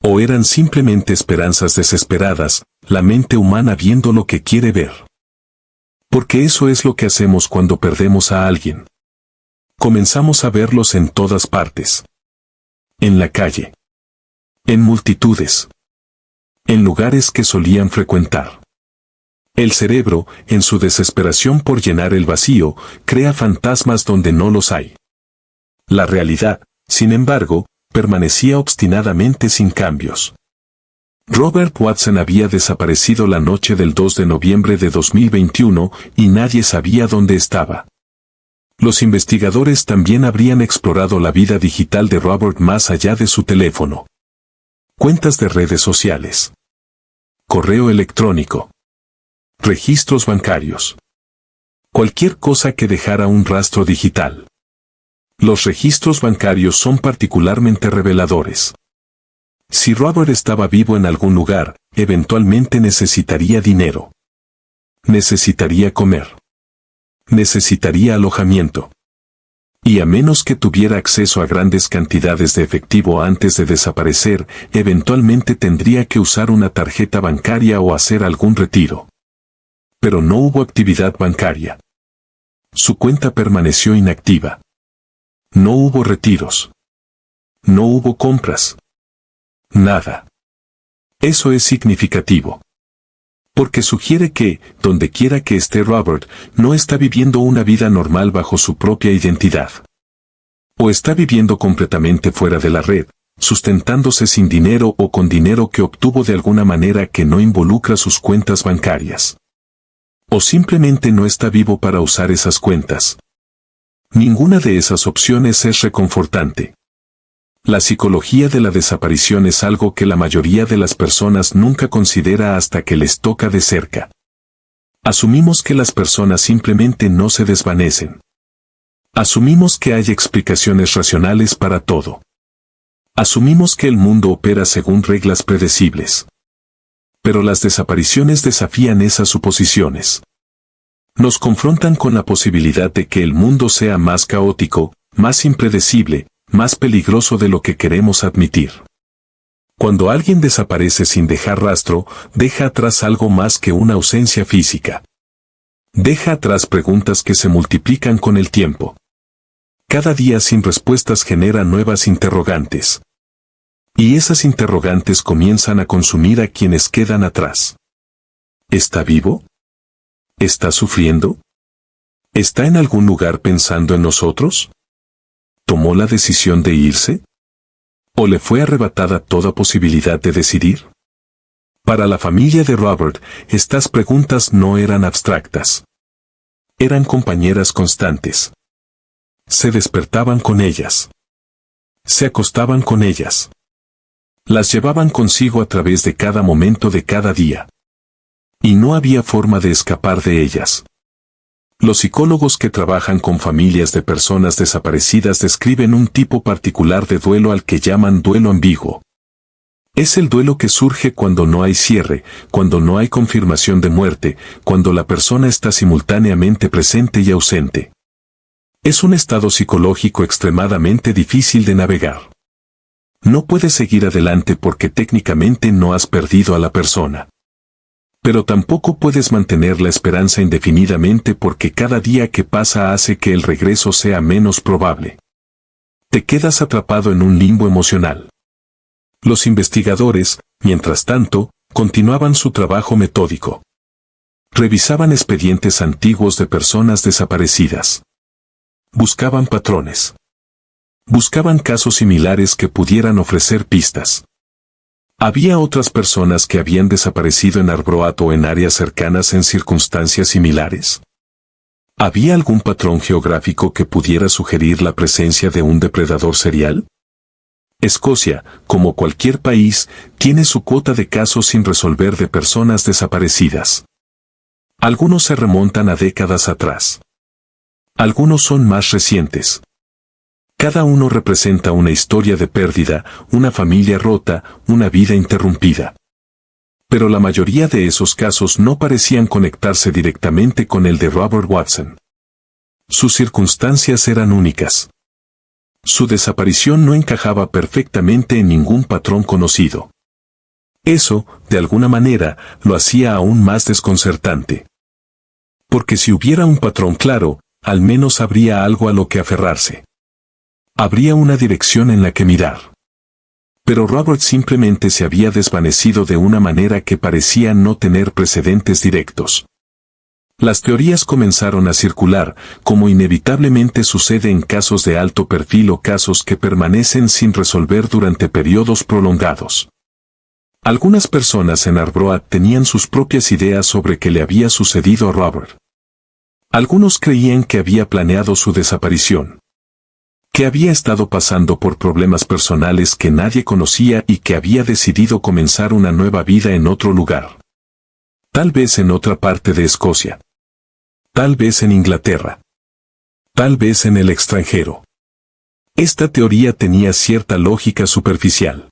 A: O eran simplemente esperanzas desesperadas, la mente humana viendo lo que quiere ver. Porque eso es lo que hacemos cuando perdemos a alguien. Comenzamos a verlos en todas partes. En la calle. En multitudes. En lugares que solían frecuentar. El cerebro, en su desesperación por llenar el vacío, crea fantasmas donde no los hay. La realidad, sin embargo, permanecía obstinadamente sin cambios. Robert Watson había desaparecido la noche del 2 de noviembre de 2021 y nadie sabía dónde estaba. Los investigadores también habrían explorado la vida digital de Robert más allá de su teléfono. Cuentas de redes sociales. Correo electrónico. Registros bancarios. Cualquier cosa que dejara un rastro digital. Los registros bancarios son particularmente reveladores. Si Robert estaba vivo en algún lugar, eventualmente necesitaría dinero. Necesitaría comer. Necesitaría alojamiento. Y a menos que tuviera acceso a grandes cantidades de efectivo antes de desaparecer, eventualmente tendría que usar una tarjeta bancaria o hacer algún retiro. Pero no hubo actividad bancaria. Su cuenta permaneció inactiva. No hubo retiros. No hubo compras. Nada. Eso es significativo. Porque sugiere que, donde quiera que esté Robert, no está viviendo una vida normal bajo su propia identidad. O está viviendo completamente fuera de la red, sustentándose sin dinero o con dinero que obtuvo de alguna manera que no involucra sus cuentas bancarias. O simplemente no está vivo para usar esas cuentas. Ninguna de esas opciones es reconfortante. La psicología de la desaparición es algo que la mayoría de las personas nunca considera hasta que les toca de cerca. Asumimos que las personas simplemente no se desvanecen. Asumimos que hay explicaciones racionales para todo. Asumimos que el mundo opera según reglas predecibles. Pero las desapariciones desafían esas suposiciones. Nos confrontan con la posibilidad de que el mundo sea más caótico, más impredecible, más peligroso de lo que queremos admitir. Cuando alguien desaparece sin dejar rastro, deja atrás algo más que una ausencia física. Deja atrás preguntas que se multiplican con el tiempo. Cada día sin respuestas genera nuevas interrogantes. Y esas interrogantes comienzan a consumir a quienes quedan atrás. ¿Está vivo? ¿Está sufriendo? ¿Está en algún lugar pensando en nosotros? ¿Tomó la decisión de irse? ¿O le fue arrebatada toda posibilidad de decidir? Para la familia de Robert, estas preguntas no eran abstractas. Eran compañeras constantes. Se despertaban con ellas. Se acostaban con ellas. Las llevaban consigo a través de cada momento de cada día. Y no había forma de escapar de ellas. Los psicólogos que trabajan con familias de personas desaparecidas describen un tipo particular de duelo al que llaman duelo ambiguo. Es el duelo que surge cuando no hay cierre, cuando no hay confirmación de muerte, cuando la persona está simultáneamente presente y ausente. Es un estado psicológico extremadamente difícil de navegar. No puedes seguir adelante porque técnicamente no has perdido a la persona. Pero tampoco puedes mantener la esperanza indefinidamente porque cada día que pasa hace que el regreso sea menos probable. Te quedas atrapado en un limbo emocional. Los investigadores, mientras tanto, continuaban su trabajo metódico. Revisaban expedientes antiguos de personas desaparecidas. Buscaban patrones. Buscaban casos similares que pudieran ofrecer pistas. ¿Había otras personas que habían desaparecido en Arbroath o en áreas cercanas en circunstancias similares? ¿Había algún patrón geográfico que pudiera sugerir la presencia de un depredador serial? Escocia, como cualquier país, tiene su cuota de casos sin resolver de personas desaparecidas. Algunos se remontan a décadas atrás. Algunos son más recientes. Cada uno representa una historia de pérdida, una familia rota, una vida interrumpida. Pero la mayoría de esos casos no parecían conectarse directamente con el de Robert Watson. Sus circunstancias eran únicas. Su desaparición no encajaba perfectamente en ningún patrón conocido. Eso, de alguna manera, lo hacía aún más desconcertante. Porque si hubiera un patrón claro, al menos habría algo a lo que aferrarse. Habría una dirección en la que mirar. Pero Robert simplemente se había desvanecido de una manera que parecía no tener precedentes directos. Las teorías comenzaron a circular, como inevitablemente sucede en casos de alto perfil o casos que permanecen sin resolver durante periodos prolongados. Algunas personas en Arbroath tenían sus propias ideas sobre qué le había sucedido a Robert. Algunos creían que había planeado su desaparición. Que había estado pasando por problemas personales que nadie conocía y que había decidido comenzar una nueva vida en otro lugar. Tal vez en otra parte de Escocia. Tal vez en Inglaterra. Tal vez en el extranjero. Esta teoría tenía cierta lógica superficial.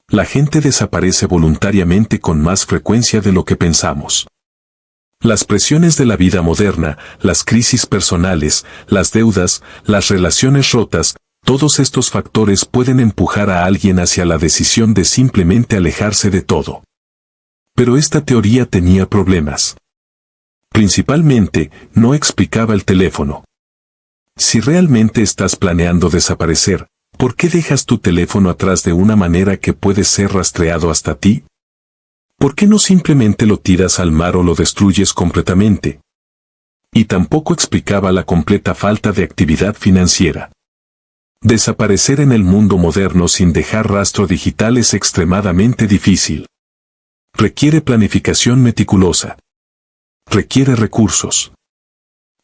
A: La gente desaparece voluntariamente con más frecuencia de lo que pensamos. Las presiones de la vida moderna, las crisis personales, las deudas, las relaciones rotas, todos estos factores pueden empujar a alguien hacia la decisión de simplemente alejarse de todo. Pero esta teoría tenía problemas. Principalmente, no explicaba el teléfono. Si realmente estás planeando desaparecer, ¿por qué dejas tu teléfono atrás de una manera que puede ser rastreado hasta ti? ¿Por qué no simplemente lo tiras al mar o lo destruyes completamente? Y tampoco explicaba la completa falta de actividad financiera. Desaparecer en el mundo moderno sin dejar rastro digital es extremadamente difícil. Requiere planificación meticulosa. Requiere recursos.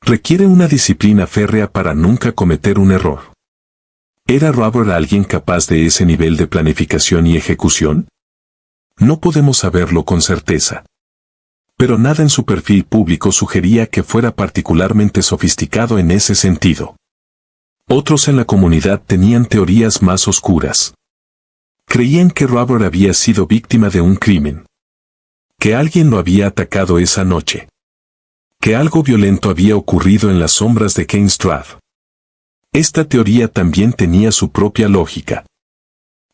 A: Requiere una disciplina férrea para nunca cometer un error. ¿Era Robert alguien capaz de ese nivel de planificación y ejecución? No podemos saberlo con certeza. Pero nada en su perfil público sugería que fuera particularmente sofisticado en ese sentido. Otros en la comunidad tenían teorías más oscuras. Creían que Robert había sido víctima de un crimen. Que alguien lo había atacado esa noche. Que algo violento había ocurrido en las sombras de King's Strath. Esta teoría también tenía su propia lógica.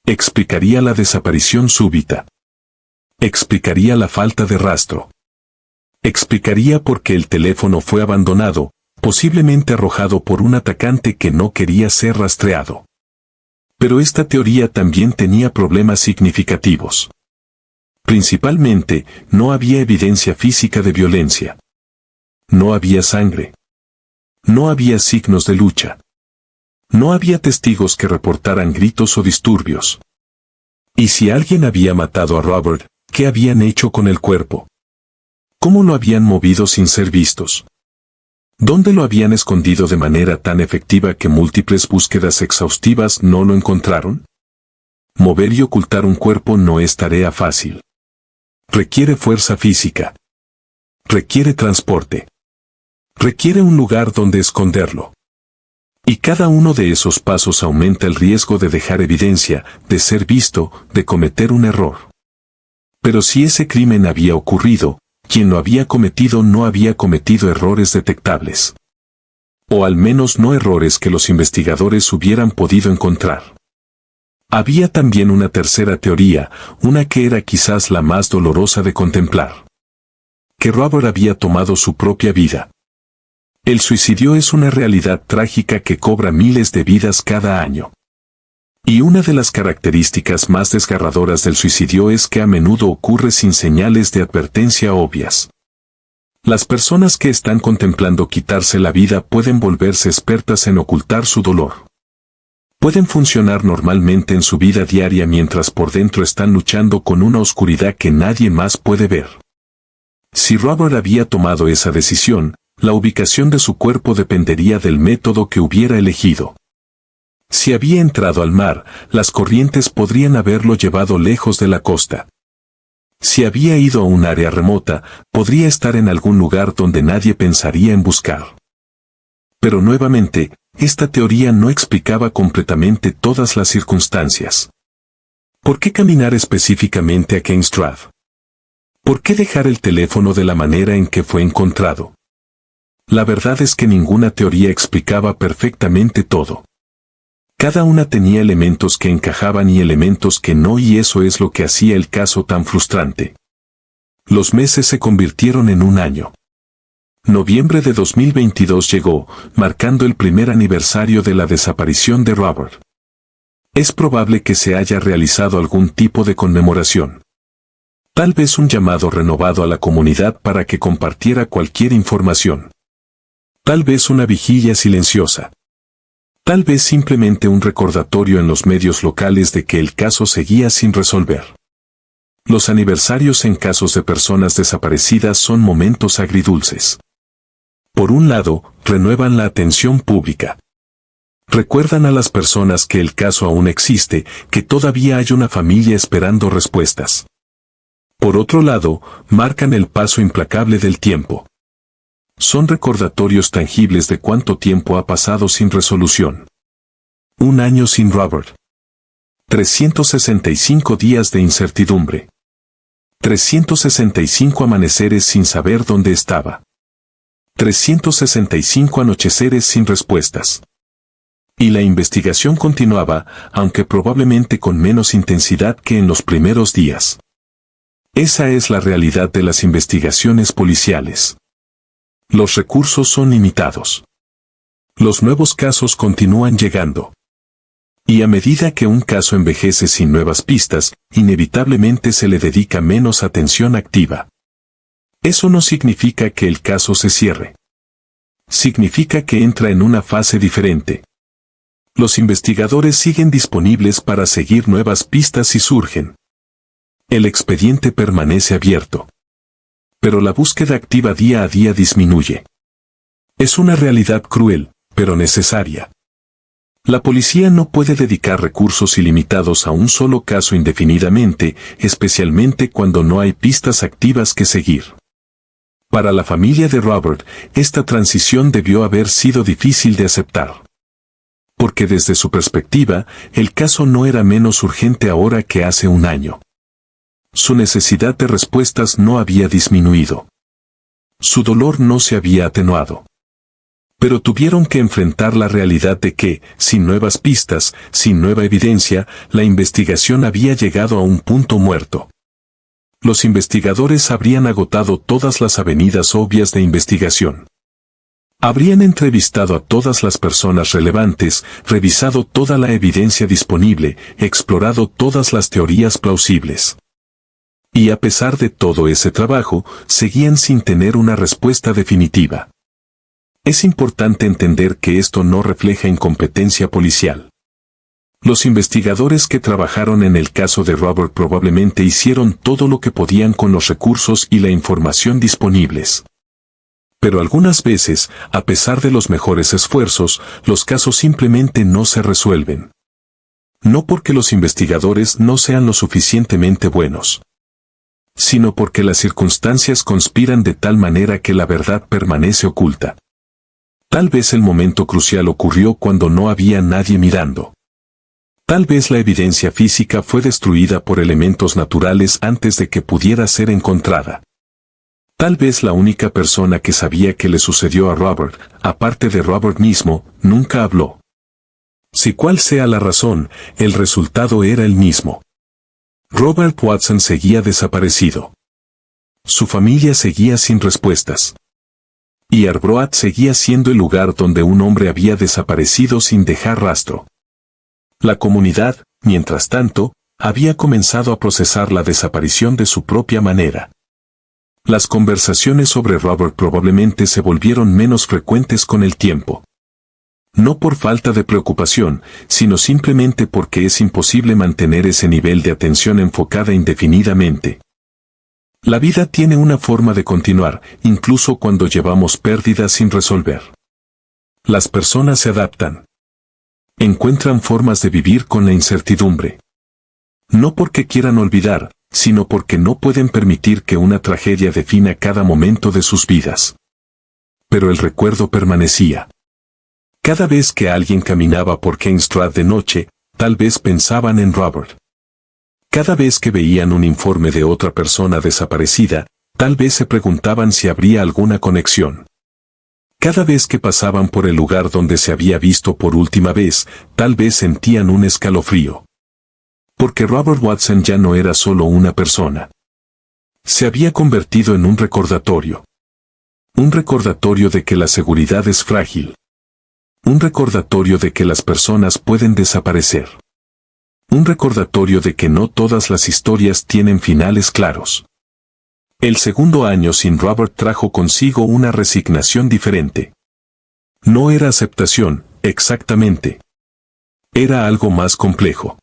A: Explicaría la desaparición súbita. Explicaría la falta de rastro. Explicaría por qué el teléfono fue abandonado, posiblemente arrojado por un atacante que no quería ser rastreado. Pero esta teoría también tenía problemas significativos. Principalmente, no había evidencia física de violencia. No había sangre. No había signos de lucha. No había testigos que reportaran gritos o disturbios. Y si alguien había matado a Robert, ¿qué habían hecho con el cuerpo? ¿Cómo lo habían movido sin ser vistos? ¿Dónde lo habían escondido de manera tan efectiva que múltiples búsquedas exhaustivas no lo encontraron? Mover y ocultar un cuerpo no es tarea fácil. Requiere fuerza física. Requiere transporte. Requiere un lugar donde esconderlo. Y cada uno de esos pasos aumenta el riesgo de dejar evidencia, de ser visto, de cometer un error. Pero si ese crimen había ocurrido, quien lo había cometido no había cometido errores detectables. O al menos no errores que los investigadores hubieran podido encontrar. Había también una tercera teoría, una que era quizás la más dolorosa de contemplar. Que Robert había tomado su propia vida. El suicidio es una realidad trágica que cobra miles de vidas cada año. Y una de las características más desgarradoras del suicidio es que a menudo ocurre sin señales de advertencia obvias. Las personas que están contemplando quitarse la vida pueden volverse expertas en ocultar su dolor. Pueden funcionar normalmente en su vida diaria mientras por dentro están luchando con una oscuridad que nadie más puede ver. Si Robert había tomado esa decisión, la ubicación de su cuerpo dependería del método que hubiera elegido. Si había entrado al mar, las corrientes podrían haberlo llevado lejos de la costa. Si había ido a un área remota, podría estar en algún lugar donde nadie pensaría en buscar. Pero nuevamente, esta teoría no explicaba completamente todas las circunstancias. ¿Por qué caminar específicamente a Kingstrad? ¿Por qué dejar el teléfono de la manera en que fue encontrado? La verdad es que ninguna teoría explicaba perfectamente todo. Cada una tenía elementos que encajaban y elementos que no, y eso es lo que hacía el caso tan frustrante. Los meses se convirtieron en un año. Noviembre de 2022 llegó, marcando el primer aniversario de la desaparición de Robert. Es probable que se haya realizado algún tipo de conmemoración. Tal vez un llamado renovado a la comunidad para que compartiera cualquier información. Tal vez una vigilia silenciosa. Tal vez simplemente un recordatorio en los medios locales de que el caso seguía sin resolver. Los aniversarios en casos de personas desaparecidas son momentos agridulces. Por un lado, renuevan la atención pública. Recuerdan a las personas que el caso aún existe, que todavía hay una familia esperando respuestas. Por otro lado, marcan el paso implacable del tiempo. Son recordatorios tangibles de cuánto tiempo ha pasado sin resolución. Un año sin Robert. 365 días de incertidumbre. 365 amaneceres sin saber dónde estaba. 365 anocheceres sin respuestas. Y la investigación continuaba, aunque probablemente con menos intensidad que en los primeros días. Esa es la realidad de las investigaciones policiales. Los recursos son limitados. Los nuevos casos continúan llegando. Y a medida que un caso envejece sin nuevas pistas, inevitablemente se le dedica menos atención activa. Eso no significa que el caso se cierre. Significa que entra en una fase diferente. Los investigadores siguen disponibles para seguir nuevas pistas si surgen. El expediente permanece abierto. Pero la búsqueda activa día a día disminuye. Es una realidad cruel, pero necesaria. La policía no puede dedicar recursos ilimitados a un solo caso indefinidamente, especialmente cuando no hay pistas activas que seguir. Para la familia de Robert, esta transición debió haber sido difícil de aceptar. Porque desde su perspectiva, el caso no era menos urgente ahora que hace un año. Su necesidad de respuestas no había disminuido. Su dolor no se había atenuado. Pero tuvieron que enfrentar la realidad de que, sin nuevas pistas, sin nueva evidencia, la investigación había llegado a un punto muerto. Los investigadores habrían agotado todas las avenidas obvias de investigación. Habrían entrevistado a todas las personas relevantes, revisado toda la evidencia disponible, explorado todas las teorías plausibles. Y a pesar de todo ese trabajo, seguían sin tener una respuesta definitiva. Es importante entender que esto no refleja incompetencia policial. Los investigadores que trabajaron en el caso de Robert probablemente hicieron todo lo que podían con los recursos y la información disponibles. Pero algunas veces, a pesar de los mejores esfuerzos, los casos simplemente no se resuelven. No porque los investigadores no sean lo suficientemente buenos, sino porque las circunstancias conspiran de tal manera que la verdad permanece oculta. Tal vez el momento crucial ocurrió cuando no había nadie mirando. Tal vez la evidencia física fue destruida por elementos naturales antes de que pudiera ser encontrada. Tal vez la única persona que sabía qué le sucedió a Robert, aparte de Robert mismo, nunca habló. Si cual sea la razón, el resultado era el mismo. Robert Watson seguía desaparecido. Su familia seguía sin respuestas. Y Arbroath seguía siendo el lugar donde un hombre había desaparecido sin dejar rastro. La comunidad, mientras tanto, había comenzado a procesar la desaparición de su propia manera. Las conversaciones sobre Robert probablemente se volvieron menos frecuentes con el tiempo. No por falta de preocupación, sino simplemente porque es imposible mantener ese nivel de atención enfocada indefinidamente. La vida tiene una forma de continuar, incluso cuando llevamos pérdidas sin resolver. Las personas se adaptan. Encuentran formas de vivir con la incertidumbre. No porque quieran olvidar, sino porque no pueden permitir que una tragedia defina cada momento de sus vidas. Pero el recuerdo permanecía. Cada vez que alguien caminaba por Kingstrad de noche, tal vez pensaban en Robert. Cada vez que veían un informe de otra persona desaparecida, tal vez se preguntaban si habría alguna conexión. Cada vez que pasaban por el lugar donde se había visto por última vez, tal vez sentían un escalofrío. Porque Robert Watson ya no era solo una persona. Se había convertido en un recordatorio. Un recordatorio de que la seguridad es frágil. Un recordatorio de que las personas pueden desaparecer. Un recordatorio de que no todas las historias tienen finales claros. El segundo año sin Robert trajo consigo una resignación diferente. No era aceptación, exactamente. Era algo más complejo.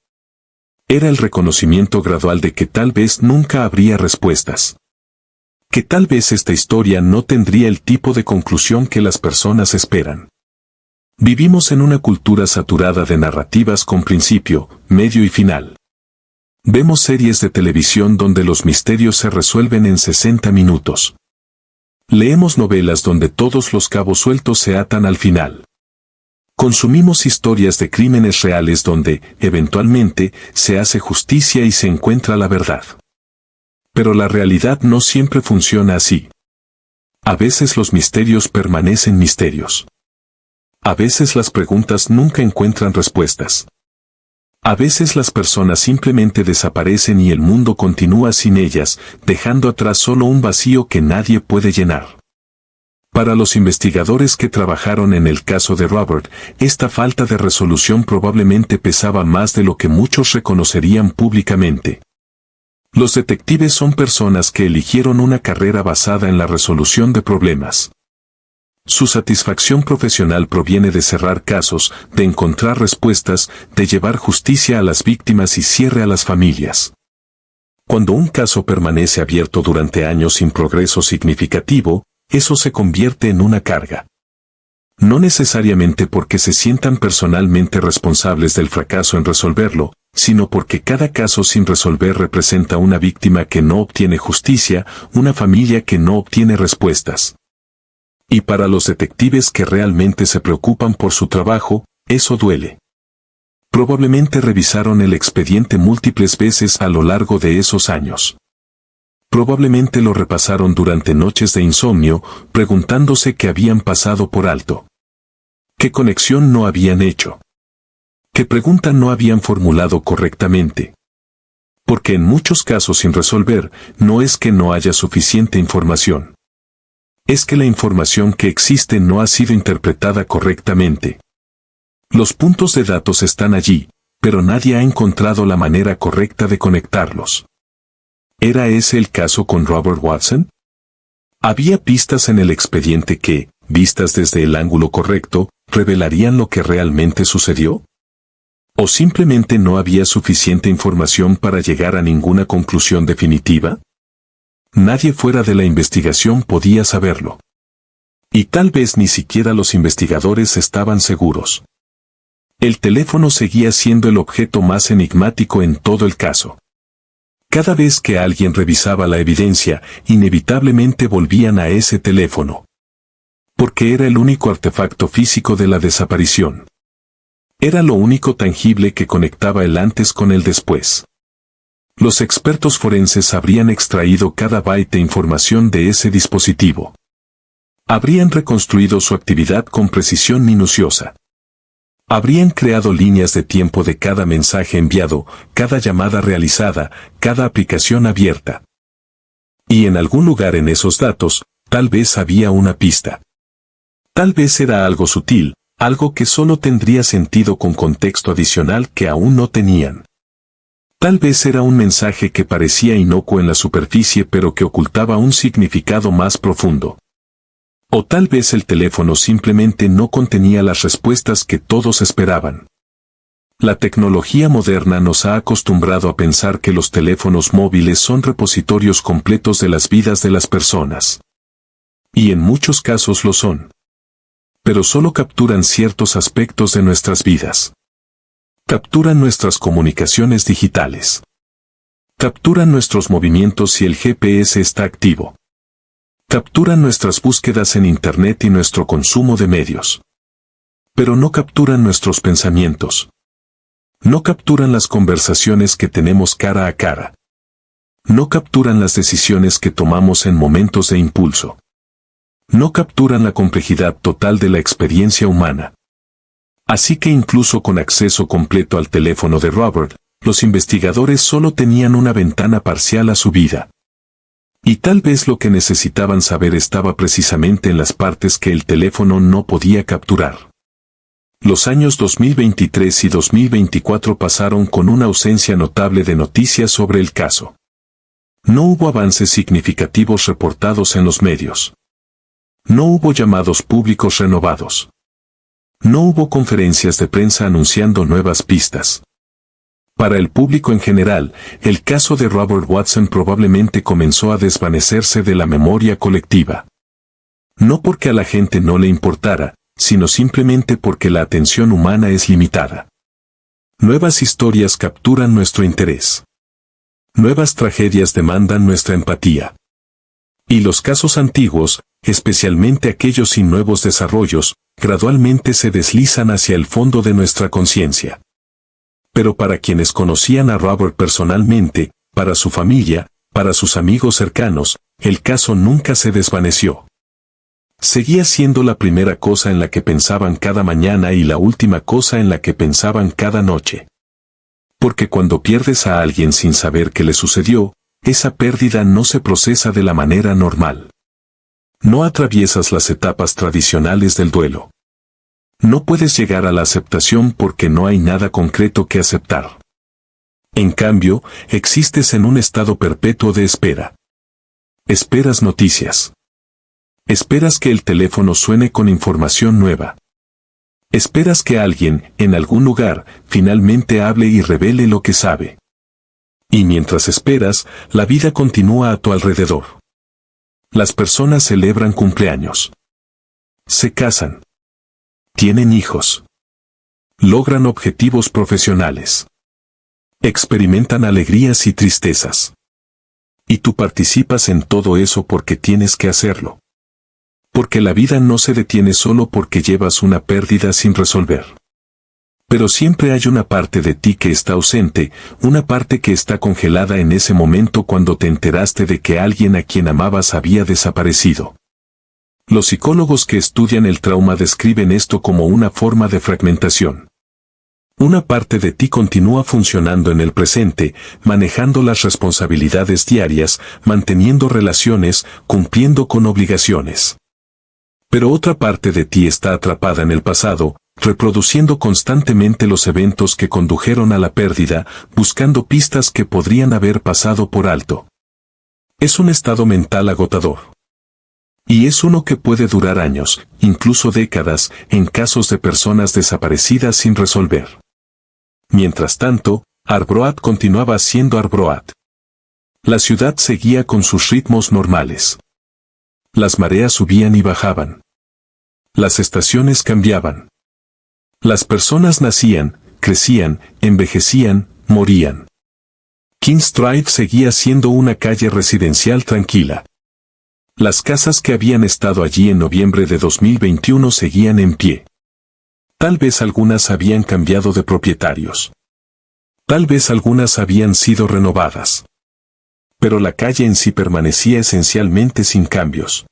A: Era el reconocimiento gradual de que tal vez nunca habría respuestas. Que tal vez esta historia no tendría el tipo de conclusión que las personas esperan. Vivimos en una cultura saturada de narrativas con principio, medio y final. Vemos series de televisión donde los misterios se resuelven en 60 minutos. Leemos novelas donde todos los cabos sueltos se atan al final. Consumimos historias de crímenes reales donde, eventualmente, se hace justicia y se encuentra la verdad. Pero la realidad no siempre funciona así. A veces los misterios permanecen misterios. A veces las preguntas nunca encuentran respuestas. A veces las personas simplemente desaparecen y el mundo continúa sin ellas, dejando atrás solo un vacío que nadie puede llenar. Para los investigadores que trabajaron en el caso de Robert, esta falta de resolución probablemente pesaba más de lo que muchos reconocerían públicamente. Los detectives son personas que eligieron una carrera basada en la resolución de problemas. Su satisfacción profesional proviene de cerrar casos, de encontrar respuestas, de llevar justicia a las víctimas y cierre a las familias. Cuando un caso permanece abierto durante años sin progreso significativo, eso se convierte en una carga. No necesariamente porque se sientan personalmente responsables del fracaso en resolverlo, sino porque cada caso sin resolver representa una víctima que no obtiene justicia, una familia que no obtiene respuestas. Y para los detectives que realmente se preocupan por su trabajo, eso duele. Probablemente revisaron el expediente múltiples veces a lo largo de esos años. Probablemente lo repasaron durante noches de insomnio, preguntándose qué habían pasado por alto. ¿Qué conexión no habían hecho? ¿Qué pregunta no habían formulado correctamente? Porque en muchos casos sin resolver, no es que no haya suficiente información. Es que la información que existe no ha sido interpretada correctamente. Los puntos de datos están allí, pero nadie ha encontrado la manera correcta de conectarlos. ¿Era ese el caso con Robert Watson? ¿Había pistas en el expediente que, vistas desde el ángulo correcto, revelarían lo que realmente sucedió? ¿O simplemente no había suficiente información para llegar a ninguna conclusión definitiva? Nadie fuera de la investigación podía saberlo. Y tal vez ni siquiera los investigadores estaban seguros. El teléfono seguía siendo el objeto más enigmático en todo el caso. Cada vez que alguien revisaba la evidencia, inevitablemente volvían a ese teléfono. Porque era el único artefacto físico de la desaparición. Era lo único tangible que conectaba el antes con el después. Los expertos forenses habrían extraído cada byte de información de ese dispositivo. Habrían reconstruido su actividad con precisión minuciosa. Habrían creado líneas de tiempo de cada mensaje enviado, cada llamada realizada, cada aplicación abierta. Y en algún lugar en esos datos, tal vez había una pista. Tal vez era algo sutil, algo que solo tendría sentido con contexto adicional que aún no tenían. Tal vez era un mensaje que parecía inocuo en la superficie pero que ocultaba un significado más profundo. O tal vez el teléfono simplemente no contenía las respuestas que todos esperaban. La tecnología moderna nos ha acostumbrado a pensar que los teléfonos móviles son repositorios completos de las vidas de las personas. Y en muchos casos lo son. Pero solo capturan ciertos aspectos de nuestras vidas. Capturan nuestras comunicaciones digitales. Capturan nuestros movimientos si el GPS está activo. Capturan nuestras búsquedas en Internet y nuestro consumo de medios. Pero no capturan nuestros pensamientos. No capturan las conversaciones que tenemos cara a cara. No capturan las decisiones que tomamos en momentos de impulso. No capturan la complejidad total de la experiencia humana. Así que incluso con acceso completo al teléfono de Robert, los investigadores solo tenían una ventana parcial a su vida. Y tal vez lo que necesitaban saber estaba precisamente en las partes que el teléfono no podía capturar. Los años 2023 y 2024 pasaron con una ausencia notable de noticias sobre el caso. No hubo avances significativos reportados en los medios. No hubo llamados públicos renovados. No hubo conferencias de prensa anunciando nuevas pistas. Para el público en general, el caso de Robert Watson probablemente comenzó a desvanecerse de la memoria colectiva. No porque a la gente no le importara, sino simplemente porque la atención humana es limitada. Nuevas historias capturan nuestro interés. Nuevas tragedias demandan nuestra empatía. Y los casos antiguos, especialmente aquellos sin nuevos desarrollos, gradualmente se deslizan hacia el fondo de nuestra conciencia. Pero para quienes conocían a Robert personalmente, para su familia, para sus amigos cercanos, el caso nunca se desvaneció. Seguía siendo la primera cosa en la que pensaban cada mañana y la última cosa en la que pensaban cada noche. Porque cuando pierdes a alguien sin saber qué le sucedió, esa pérdida no se procesa de la manera normal. No atraviesas las etapas tradicionales del duelo. No puedes llegar a la aceptación porque no hay nada concreto que aceptar. En cambio, existes en un estado perpetuo de espera. Esperas noticias. Esperas que el teléfono suene con información nueva. Esperas que alguien, en algún lugar, finalmente hable y revele lo que sabe. Y mientras esperas, la vida continúa a tu alrededor. Las personas celebran cumpleaños. Se casan. Tienen hijos. Logran objetivos profesionales. Experimentan alegrías y tristezas. Y tú participas en todo eso porque tienes que hacerlo. Porque la vida no se detiene solo porque llevas una pérdida sin resolver. Pero siempre hay una parte de ti que está ausente, una parte que está congelada en ese momento cuando te enteraste de que alguien a quien amabas había desaparecido. Los psicólogos que estudian el trauma describen esto como una forma de fragmentación. Una parte de ti continúa funcionando en el presente, manejando las responsabilidades diarias, manteniendo relaciones, cumpliendo con obligaciones. Pero otra parte de ti está atrapada en el pasado, reproduciendo constantemente los eventos que condujeron a la pérdida, buscando pistas que podrían haber pasado por alto. Es un estado mental agotador. Y es uno que puede durar años, incluso décadas, en casos de personas desaparecidas sin resolver. Mientras tanto, Arbroath continuaba siendo Arbroath. La ciudad seguía con sus ritmos normales. Las mareas subían y bajaban. Las estaciones cambiaban. Las personas nacían, crecían, envejecían, morían. Kings Drive seguía siendo una calle residencial tranquila. Las casas que habían estado allí en noviembre de 2021 seguían en pie. Tal vez algunas habían cambiado de propietarios. Tal vez algunas habían sido renovadas. Pero la calle en sí permanecía esencialmente sin cambios.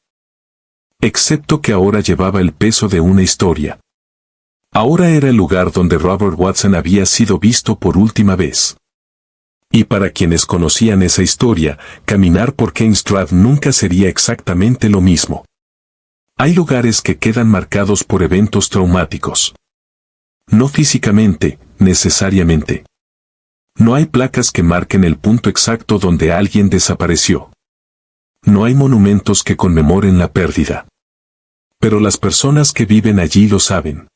A: Excepto que ahora llevaba el peso de una historia. Ahora era el lugar donde Robert Watson había sido visto por última vez. Y para quienes conocían esa historia, caminar por Kings Drive nunca sería exactamente lo mismo. Hay lugares que quedan marcados por eventos traumáticos. No físicamente, necesariamente. No hay placas que marquen el punto exacto donde alguien desapareció. No hay monumentos que conmemoren la pérdida. Pero las personas que viven allí lo saben.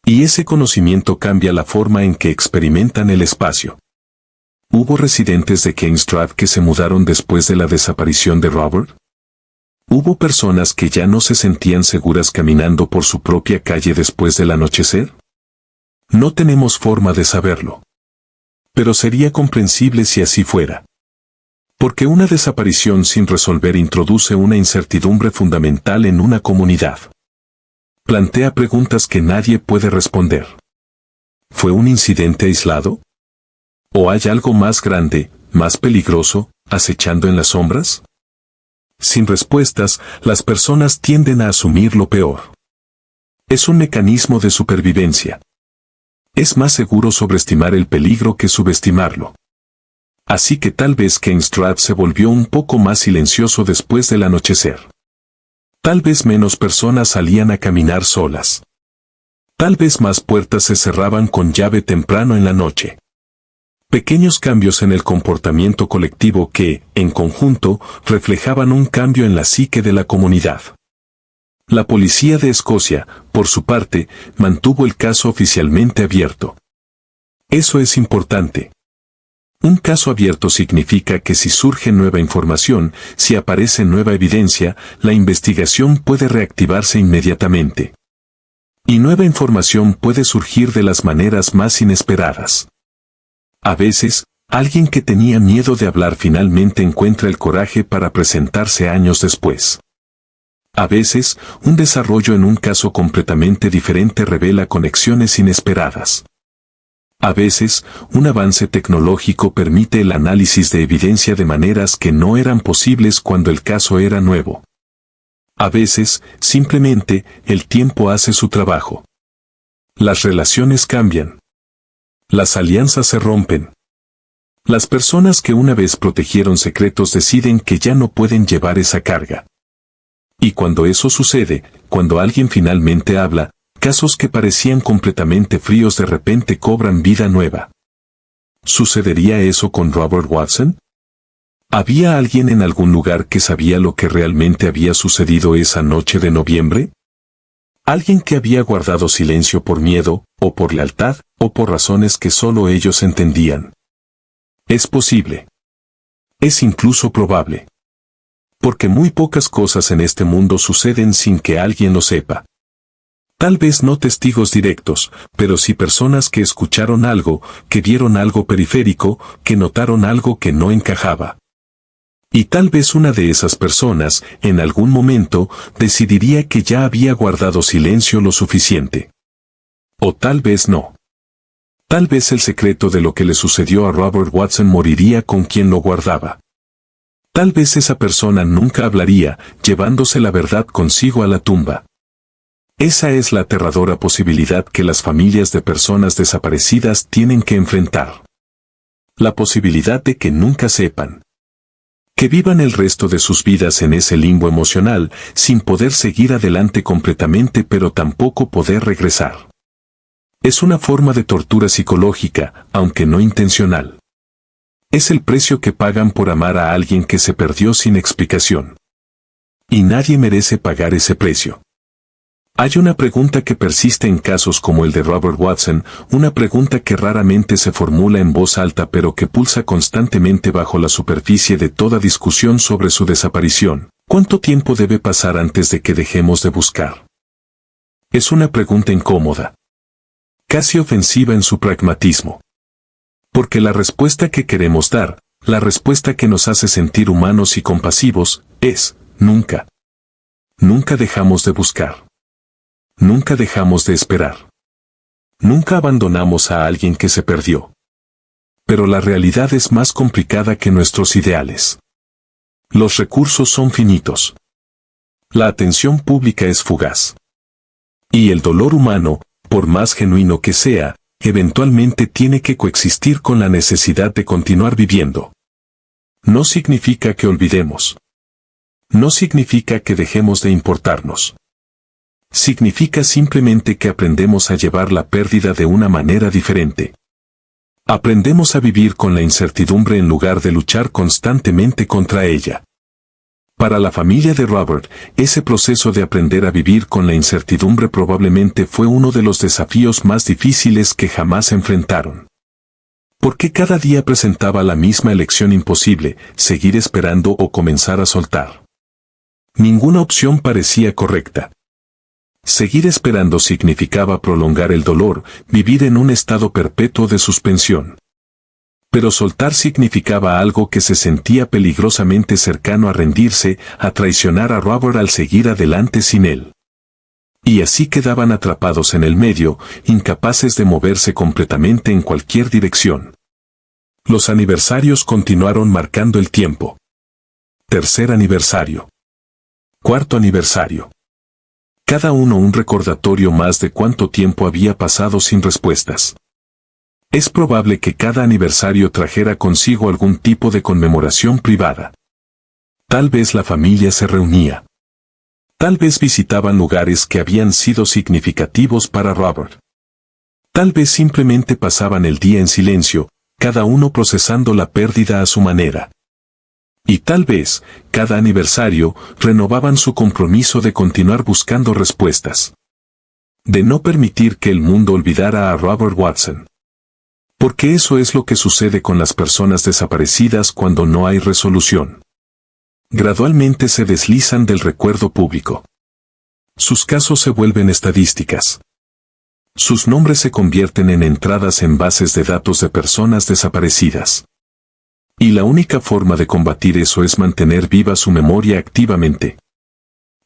A: Y ese conocimiento cambia la forma en que experimentan el espacio. ¿Hubo residentes de Kings Drive que se mudaron después de la desaparición de Robert? ¿Hubo personas que ya no se sentían seguras caminando por su propia calle después del anochecer? No tenemos forma de saberlo. Pero sería comprensible si así fuera. Porque una desaparición sin resolver introduce una incertidumbre fundamental en una comunidad. Plantea preguntas que nadie puede responder. ¿Fue un incidente aislado? ¿O hay algo más grande, más peligroso, acechando en las sombras? Sin respuestas, las personas tienden a asumir lo peor. Es un mecanismo de supervivencia. Es más seguro sobreestimar el peligro que subestimarlo. Así que tal vez Kings Drive se volvió un poco más silencioso después del anochecer. Tal vez menos personas salían a caminar solas. Tal vez más puertas se cerraban con llave temprano en la noche. Pequeños cambios en el comportamiento colectivo que, en conjunto, reflejaban un cambio en la psique de la comunidad. La policía de Escocia, por su parte, mantuvo el caso oficialmente abierto. Eso es importante. Un caso abierto significa que si surge nueva información, si aparece nueva evidencia, la investigación puede reactivarse inmediatamente. Y nueva información puede surgir de las maneras más inesperadas. A veces, alguien que tenía miedo de hablar finalmente encuentra el coraje para presentarse años después. A veces, un desarrollo en un caso completamente diferente revela conexiones inesperadas. A veces, un avance tecnológico permite el análisis de evidencia de maneras que no eran posibles cuando el caso era nuevo. A veces, simplemente, el tiempo hace su trabajo. Las relaciones cambian. Las alianzas se rompen. Las personas que una vez protegieron secretos deciden que ya no pueden llevar esa carga. Y cuando eso sucede, cuando alguien finalmente habla, casos que parecían completamente fríos de repente cobran vida nueva. ¿Sucedería eso con Robert Watson? ¿Había alguien en algún lugar que sabía lo que realmente había sucedido esa noche de noviembre? ¿Alguien que había guardado silencio por miedo, o por lealtad, o por razones que solo ellos entendían? Es posible. Es incluso probable. Porque muy pocas cosas en este mundo suceden sin que alguien lo sepa. Tal vez no testigos directos, pero sí personas que escucharon algo, que vieron algo periférico, que notaron algo que no encajaba. Y tal vez una de esas personas, en algún momento, decidiría que ya había guardado silencio lo suficiente. O tal vez no. Tal vez el secreto de lo que le sucedió a Robert Watson moriría con quien lo guardaba. Tal vez esa persona nunca hablaría, llevándose la verdad consigo a la tumba. Esa es la aterradora posibilidad que las familias de personas desaparecidas tienen que enfrentar. La posibilidad de que nunca sepan. Que vivan el resto de sus vidas en ese limbo emocional, sin poder seguir adelante completamente pero tampoco poder regresar. Es una forma de tortura psicológica, aunque no intencional. Es el precio que pagan por amar a alguien que se perdió sin explicación. Y nadie merece pagar ese precio. Hay una pregunta que persiste en casos como el de Robert Watson, una pregunta que raramente se formula en voz alta pero que pulsa constantemente bajo la superficie de toda discusión sobre su desaparición. ¿Cuánto tiempo debe pasar antes de que dejemos de buscar? Es una pregunta incómoda, casi ofensiva en su pragmatismo. Porque la respuesta que queremos dar, la respuesta que nos hace sentir humanos y compasivos, es, nunca. Nunca dejamos de buscar. Nunca dejamos de esperar. Nunca abandonamos a alguien que se perdió. Pero la realidad es más complicada que nuestros ideales. Los recursos son finitos. La atención pública es fugaz. Y el dolor humano, por más genuino que sea, eventualmente tiene que coexistir con la necesidad de continuar viviendo. No significa que olvidemos. No significa que dejemos de importarnos. Significa simplemente que aprendemos a llevar la pérdida de una manera diferente. Aprendemos a vivir con la incertidumbre en lugar de luchar constantemente contra ella. Para la familia de Robert, ese proceso de aprender a vivir con la incertidumbre probablemente fue uno de los desafíos más difíciles que jamás enfrentaron. Porque cada día presentaba la misma elección imposible, seguir esperando o comenzar a soltar. Ninguna opción parecía correcta. Seguir esperando significaba prolongar el dolor, vivir en un estado perpetuo de suspensión. Pero soltar significaba algo que se sentía peligrosamente cercano a rendirse, a traicionar a Robert al seguir adelante sin él. Y así quedaban atrapados en el medio, incapaces de moverse completamente en cualquier dirección. Los aniversarios continuaron marcando el tiempo. Tercer aniversario. Cuarto aniversario. Cada uno un recordatorio más de cuánto tiempo había pasado sin respuestas. Es probable que cada aniversario trajera consigo algún tipo de conmemoración privada. Tal vez la familia se reunía. Tal vez visitaban lugares que habían sido significativos para Robert. Tal vez simplemente pasaban el día en silencio, cada uno procesando la pérdida a su manera. Y tal vez, cada aniversario, renovaban su compromiso de continuar buscando respuestas. De no permitir que el mundo olvidara a Robert Watson. Porque eso es lo que sucede con las personas desaparecidas cuando no hay resolución. Gradualmente se deslizan del recuerdo público. Sus casos se vuelven estadísticas. Sus nombres se convierten en entradas en bases de datos de personas desaparecidas. Y la única forma de combatir eso es mantener viva su memoria activamente.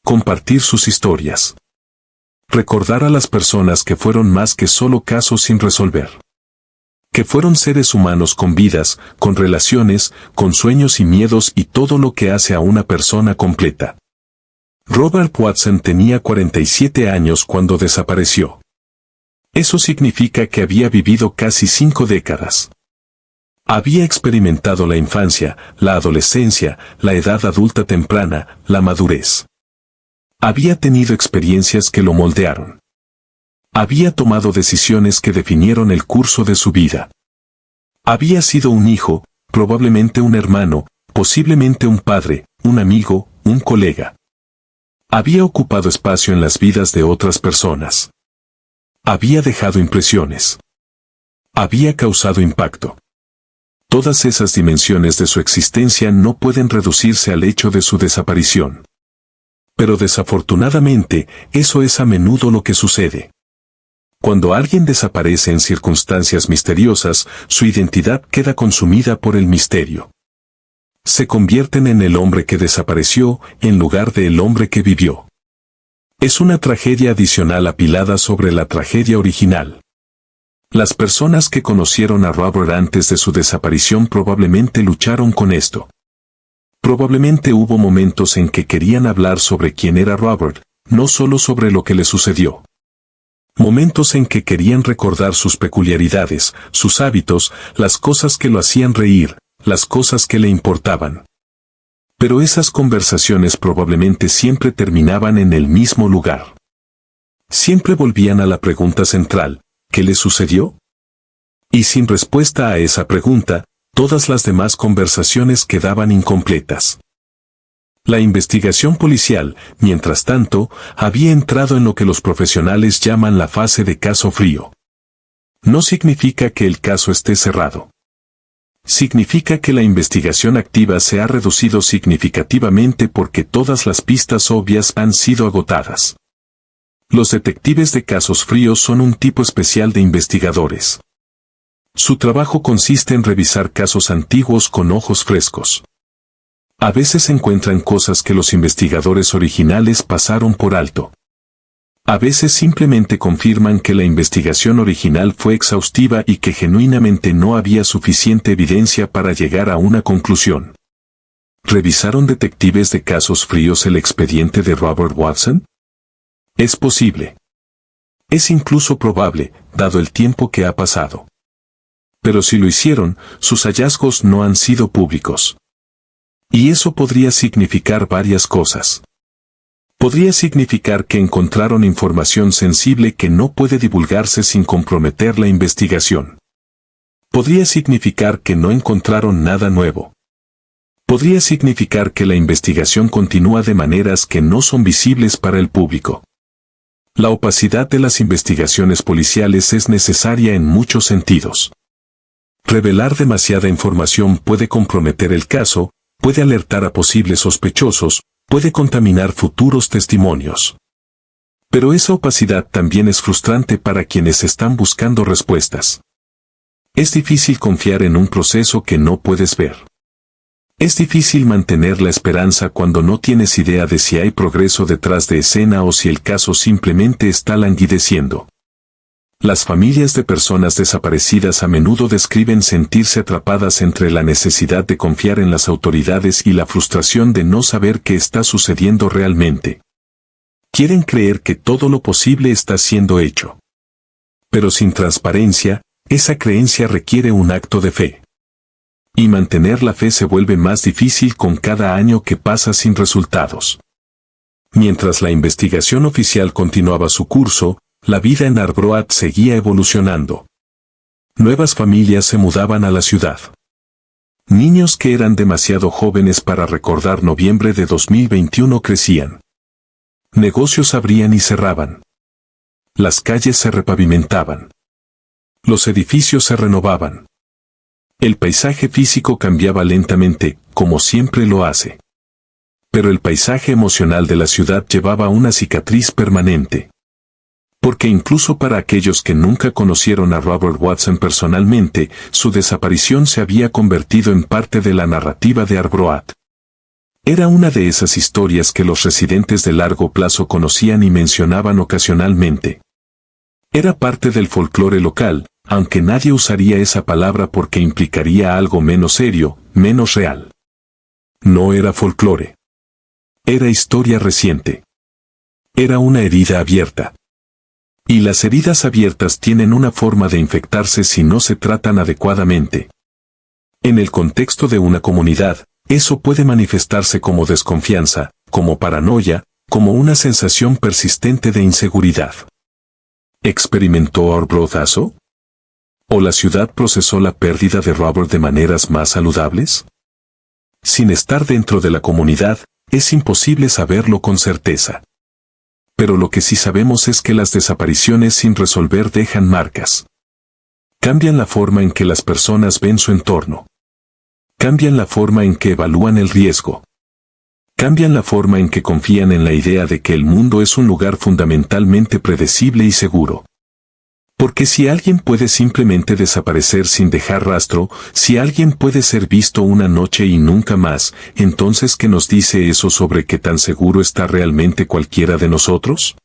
A: Compartir sus historias. Recordar a las personas que fueron más que solo casos sin resolver. Que fueron seres humanos con vidas, con relaciones, con sueños y miedos y todo lo que hace a una persona completa. Robert Watson tenía 47 años cuando desapareció. Eso significa que había vivido casi 5 décadas. Había experimentado la infancia, la adolescencia, la edad adulta temprana, la madurez. Había tenido experiencias que lo moldearon. Había tomado decisiones que definieron el curso de su vida. Había sido un hijo, probablemente un hermano, posiblemente un padre, un amigo, un colega. Había ocupado espacio en las vidas de otras personas. Había dejado impresiones. Había causado impacto. Todas esas dimensiones de su existencia no pueden reducirse al hecho de su desaparición. Pero desafortunadamente, eso es a menudo lo que sucede. Cuando alguien desaparece en circunstancias misteriosas, su identidad queda consumida por el misterio. Se convierten en el hombre que desapareció, en lugar de el hombre que vivió. Es una tragedia adicional apilada sobre la tragedia original. Las personas que conocieron a Robert antes de su desaparición probablemente lucharon con esto. Probablemente hubo momentos en que querían hablar sobre quién era Robert, no solo sobre lo que le sucedió. Momentos en que querían recordar sus peculiaridades, sus hábitos, las cosas que lo hacían reír, las cosas que le importaban. Pero esas conversaciones probablemente siempre terminaban en el mismo lugar. Siempre volvían a la pregunta central, ¿qué le sucedió? Y sin respuesta a esa pregunta, todas las demás conversaciones quedaban incompletas. La investigación policial, mientras tanto, había entrado en lo que los profesionales llaman la fase de caso frío. No significa que el caso esté cerrado. Significa que la investigación activa se ha reducido significativamente porque todas las pistas obvias han sido agotadas. Los detectives de casos fríos son un tipo especial de investigadores. Su trabajo consiste en revisar casos antiguos con ojos frescos. A veces encuentran cosas que los investigadores originales pasaron por alto. A veces simplemente confirman que la investigación original fue exhaustiva y que genuinamente no había suficiente evidencia para llegar a una conclusión. ¿Revisaron detectives de casos fríos el expediente de Robert Watson? Es posible. Es incluso probable, dado el tiempo que ha pasado. Pero si lo hicieron, sus hallazgos no han sido públicos. Y eso podría significar varias cosas. Podría significar que encontraron información sensible que no puede divulgarse sin comprometer la investigación. Podría significar que no encontraron nada nuevo. Podría significar que la investigación continúa de maneras que no son visibles para el público. La opacidad de las investigaciones policiales es necesaria en muchos sentidos. Revelar demasiada información puede comprometer el caso, puede alertar a posibles sospechosos, puede contaminar futuros testimonios. Pero esa opacidad también es frustrante para quienes están buscando respuestas. Es difícil confiar en un proceso que no puedes ver. Es difícil mantener la esperanza cuando no tienes idea de si hay progreso detrás de escena o si el caso simplemente está languideciendo. Las familias de personas desaparecidas a menudo describen sentirse atrapadas entre la necesidad de confiar en las autoridades y la frustración de no saber qué está sucediendo realmente. Quieren creer que todo lo posible está siendo hecho. Pero sin transparencia, esa creencia requiere un acto de fe. Y mantener la fe se vuelve más difícil con cada año que pasa sin resultados. Mientras la investigación oficial continuaba su curso, la vida en Arbroath seguía evolucionando. Nuevas familias se mudaban a la ciudad. Niños que eran demasiado jóvenes para recordar noviembre de 2021 crecían. Negocios abrían y cerraban. Las calles se repavimentaban. Los edificios se renovaban. El paisaje físico cambiaba lentamente, como siempre lo hace. Pero el paisaje emocional de la ciudad llevaba una cicatriz permanente. Porque incluso para aquellos que nunca conocieron a Robert Watson personalmente, su desaparición se había convertido en parte de la narrativa de Arbroath. Era una de esas historias que los residentes de largo plazo conocían y mencionaban ocasionalmente. Era parte del folclore local, aunque nadie usaría esa palabra porque implicaría algo menos serio, menos real. No era folclore. Era historia reciente. Era una herida abierta. Y las heridas abiertas tienen una forma de infectarse si no se tratan adecuadamente. En el contexto de una comunidad, eso puede manifestarse como desconfianza, como paranoia, como una sensación persistente de inseguridad. ¿Experimentó Arbroath eso? ¿O la ciudad procesó la pérdida de Robert de maneras más saludables? Sin estar dentro de la comunidad, es imposible saberlo con certeza. Pero lo que sí sabemos es que las desapariciones sin resolver dejan marcas. Cambian la forma en que las personas ven su entorno. Cambian la forma en que evalúan el riesgo. Cambian la forma en que confían en la idea de que el mundo es un lugar fundamentalmente predecible y seguro. Porque si alguien puede simplemente desaparecer sin dejar rastro, si alguien puede ser visto una noche y nunca más, entonces ¿qué nos dice eso sobre qué tan seguro está realmente cualquiera de nosotros?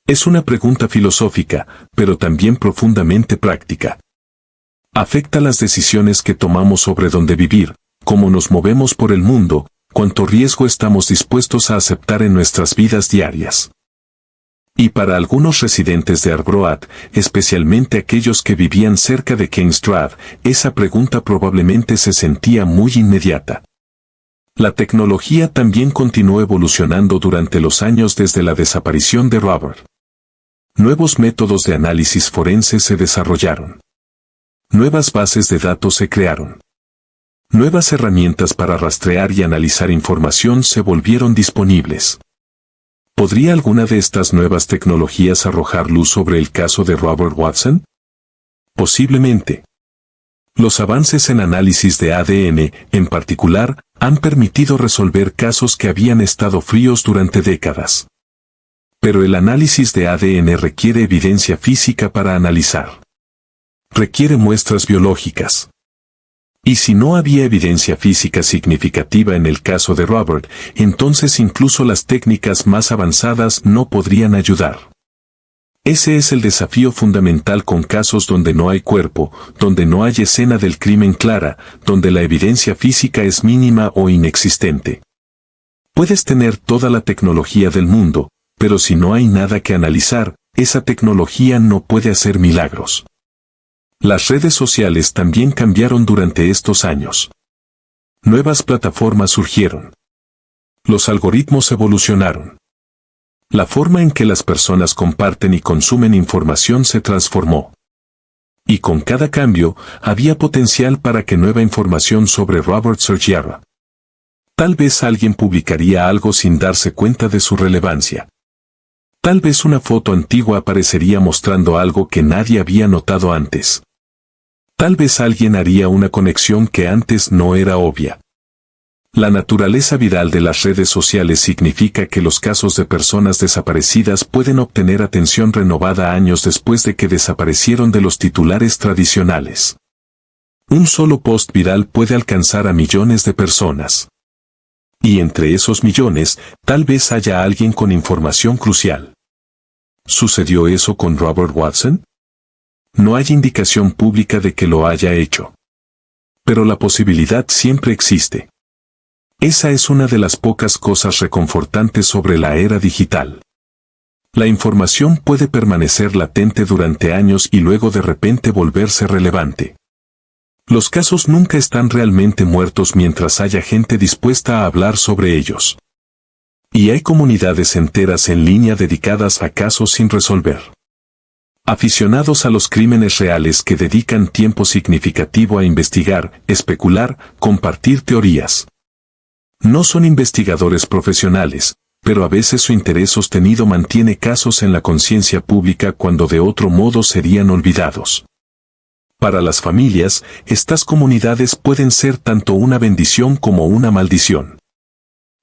A: Es una pregunta filosófica, pero también profundamente práctica. Afecta las decisiones que tomamos sobre dónde vivir, cómo nos movemos por el mundo, cuánto riesgo estamos dispuestos a aceptar en nuestras vidas diarias. Y para algunos residentes de Arbroath, especialmente aquellos que vivían cerca de Kingstrad, esa pregunta probablemente se sentía muy inmediata. La tecnología también continuó evolucionando durante los años desde la desaparición de Robert. Nuevos métodos de análisis forense se desarrollaron. Nuevas bases de datos se crearon. Nuevas herramientas para rastrear y analizar información se volvieron disponibles. ¿Podría alguna de estas nuevas tecnologías arrojar luz sobre el caso de Robert Watson? Posiblemente. Los avances en análisis de ADN, en particular, han permitido resolver casos que habían estado fríos durante décadas. Pero el análisis de ADN requiere evidencia física para analizar. Requiere muestras biológicas. Y si no había evidencia física significativa en el caso de Robert, entonces incluso las técnicas más avanzadas no podrían ayudar. Ese es el desafío fundamental con casos donde no hay cuerpo, donde no hay escena del crimen clara, donde la evidencia física es mínima o inexistente. Puedes tener toda la tecnología del mundo, pero si no hay nada que analizar, esa tecnología no puede hacer milagros. Las redes sociales también cambiaron durante estos años. Nuevas plataformas surgieron. Los algoritmos evolucionaron. La forma en que las personas comparten y consumen información se transformó. Y con cada cambio, había potencial para que nueva información sobre Robert surgiera. Tal vez alguien publicaría algo sin darse cuenta de su relevancia. Tal vez una foto antigua aparecería mostrando algo que nadie había notado antes. Tal vez alguien haría una conexión que antes no era obvia. La naturaleza viral de las redes sociales significa que los casos de personas desaparecidas pueden obtener atención renovada años después de que desaparecieron de los titulares tradicionales. Un solo post viral puede alcanzar a millones de personas. Y entre esos millones, tal vez haya alguien con información crucial. ¿Sucedió eso con Robert Watson? No hay indicación pública de que lo haya hecho. Pero la posibilidad siempre existe. Esa es una de las pocas cosas reconfortantes sobre la era digital. La información puede permanecer latente durante años y luego de repente volverse relevante. Los casos nunca están realmente muertos mientras haya gente dispuesta a hablar sobre ellos. Y hay comunidades enteras en línea dedicadas a casos sin resolver. Aficionados a los crímenes reales que dedican tiempo significativo a investigar, especular, compartir teorías. No son investigadores profesionales, pero a veces su interés sostenido mantiene casos en la conciencia pública cuando de otro modo serían olvidados. Para las familias, estas comunidades pueden ser tanto una bendición como una maldición.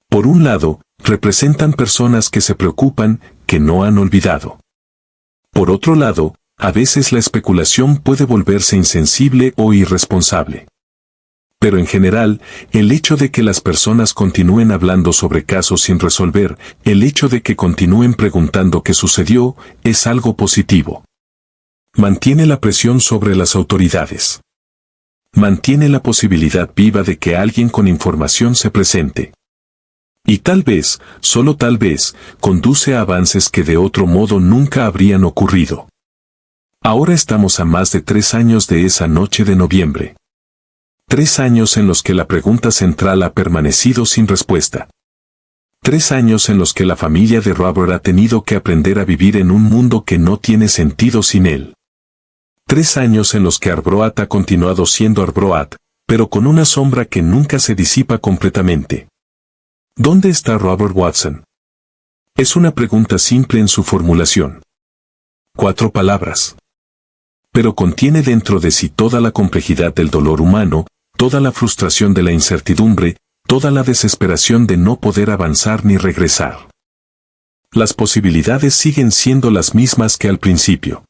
A: Por un lado, representan personas que se preocupan, que no han olvidado. Por otro lado, a veces la especulación puede volverse insensible o irresponsable. Pero en general, el hecho de que las personas continúen hablando sobre casos sin resolver, el hecho de que continúen preguntando qué sucedió, es algo positivo. Mantiene la presión sobre las autoridades. Mantiene la posibilidad viva de que alguien con información se presente. Y tal vez, solo tal vez, conduce a avances que de otro modo nunca habrían ocurrido. Ahora estamos a más de 3 años de esa noche de noviembre. 3 años en los que la pregunta central ha permanecido sin respuesta. 3 años en los que la familia de Robert ha tenido que aprender a vivir en un mundo que no tiene sentido sin él. 3 años en los que Arbroath ha continuado siendo Arbroath, pero con una sombra que nunca se disipa completamente. ¿Dónde está Robert Watson? Es una pregunta simple en su formulación. 4 palabras. Pero contiene dentro de sí toda la complejidad del dolor humano, toda la frustración de la incertidumbre, toda la desesperación de no poder avanzar ni regresar. Las posibilidades siguen siendo las mismas que al principio.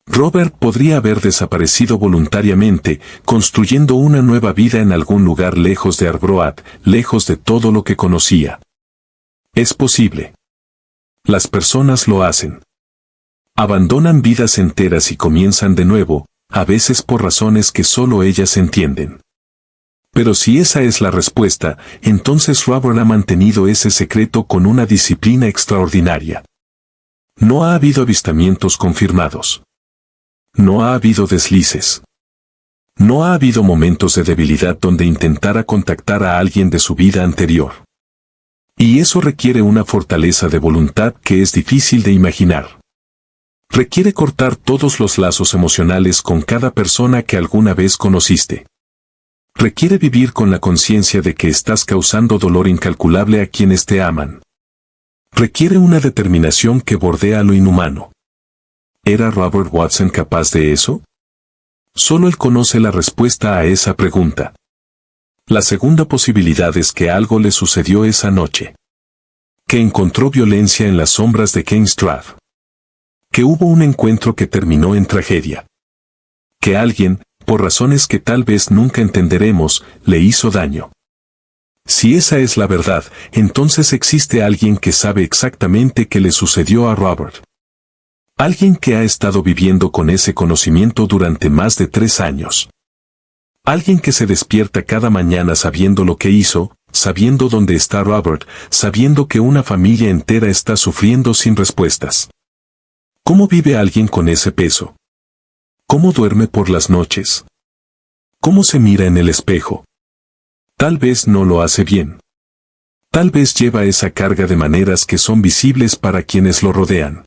A: Robert podría haber desaparecido voluntariamente, construyendo una nueva vida en algún lugar lejos de Arbroath, lejos de todo lo que conocía. Es posible. Las personas lo hacen. Abandonan vidas enteras y comienzan de nuevo, a veces por razones que solo ellas entienden. Pero si esa es la respuesta, entonces Robert ha mantenido ese secreto con una disciplina extraordinaria. No ha habido avistamientos confirmados. No ha habido deslices. No ha habido momentos de debilidad donde intentara contactar a alguien de su vida anterior. Y eso requiere una fortaleza de voluntad que es difícil de imaginar. Requiere cortar todos los lazos emocionales con cada persona que alguna vez conociste. Requiere vivir con la conciencia de que estás causando dolor incalculable a quienes te aman. Requiere una determinación que bordea lo inhumano. ¿Era Robert Watson capaz de eso? Solo él conoce la respuesta a esa pregunta. La segunda posibilidad es que algo le sucedió esa noche. Que encontró violencia en las sombras de Kingstrad. Que hubo un encuentro que terminó en tragedia. Que alguien, por razones que tal vez nunca entenderemos, le hizo daño. Si esa es la verdad, entonces existe alguien que sabe exactamente qué le sucedió a Robert. Alguien que ha estado viviendo con ese conocimiento durante más de 3 años. Alguien que se despierta cada mañana sabiendo lo que hizo, sabiendo dónde está Robert, sabiendo que una familia entera está sufriendo sin respuestas. ¿Cómo vive alguien con ese peso? ¿Cómo duerme por las noches? ¿Cómo se mira en el espejo? Tal vez no lo hace bien. Tal vez lleva esa carga de maneras que son visibles para quienes lo rodean.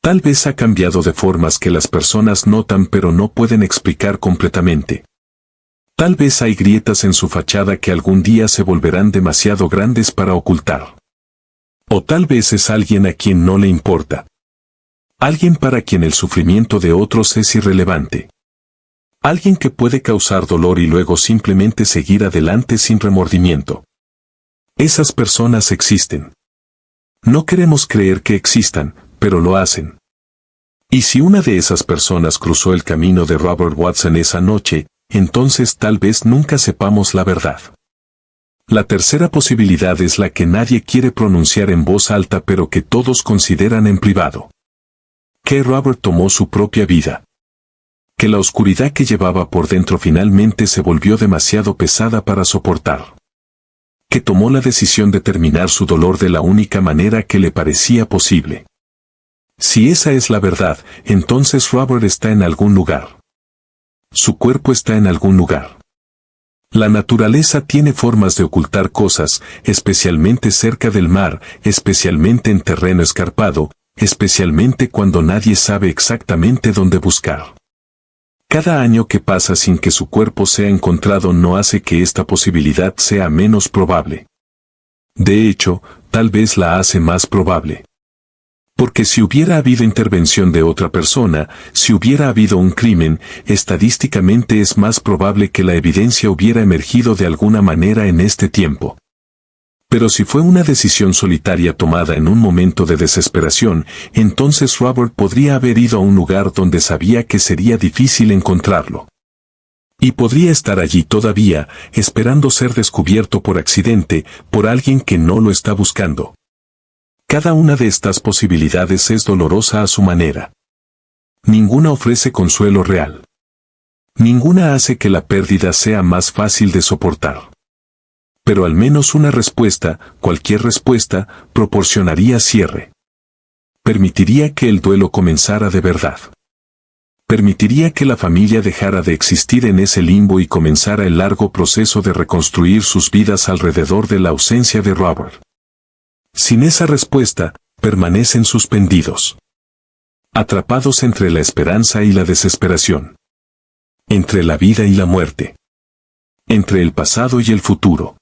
A: Tal vez ha cambiado de formas que las personas notan pero no pueden explicar completamente. Tal vez hay grietas en su fachada que algún día se volverán demasiado grandes para ocultar. O tal vez es alguien a quien no le importa. Alguien para quien el sufrimiento de otros es irrelevante. Alguien que puede causar dolor y luego simplemente seguir adelante sin remordimiento. Esas personas existen. No queremos creer que existan, pero lo hacen. Y si una de esas personas cruzó el camino de Robert Watson esa noche, entonces tal vez nunca sepamos la verdad. La tercera posibilidad es la que nadie quiere pronunciar en voz alta pero que todos consideran en privado. Que Robert tomó su propia vida. Que la oscuridad que llevaba por dentro finalmente se volvió demasiado pesada para soportar. Que tomó la decisión de terminar su dolor de la única manera que le parecía posible. Si esa es la verdad, entonces Robert está en algún lugar. Su cuerpo está en algún lugar. La naturaleza tiene formas de ocultar cosas, especialmente cerca del mar, especialmente en terreno escarpado, especialmente cuando nadie sabe exactamente dónde buscar. Cada año que pasa sin que su cuerpo sea encontrado no hace que esta posibilidad sea menos probable. De hecho, tal vez la hace más probable. Porque si hubiera habido intervención de otra persona, si hubiera habido un crimen, estadísticamente es más probable que la evidencia hubiera emergido de alguna manera en este tiempo. Pero si fue una decisión solitaria tomada en un momento de desesperación, entonces Robert podría haber ido a un lugar donde sabía que sería difícil encontrarlo. Y podría estar allí todavía, esperando ser descubierto por accidente, por alguien que no lo está buscando. Cada una de estas posibilidades es dolorosa a su manera. Ninguna ofrece consuelo real. Ninguna hace que la pérdida sea más fácil de soportar. Pero al menos una respuesta, cualquier respuesta, proporcionaría cierre. Permitiría que el duelo comenzara de verdad. Permitiría que la familia dejara de existir en ese limbo y comenzara el largo proceso de reconstruir sus vidas alrededor de la ausencia de Robert. Sin esa respuesta, permanecen suspendidos. Atrapados entre la esperanza y la desesperación. Entre la vida y la muerte. Entre el pasado y el futuro.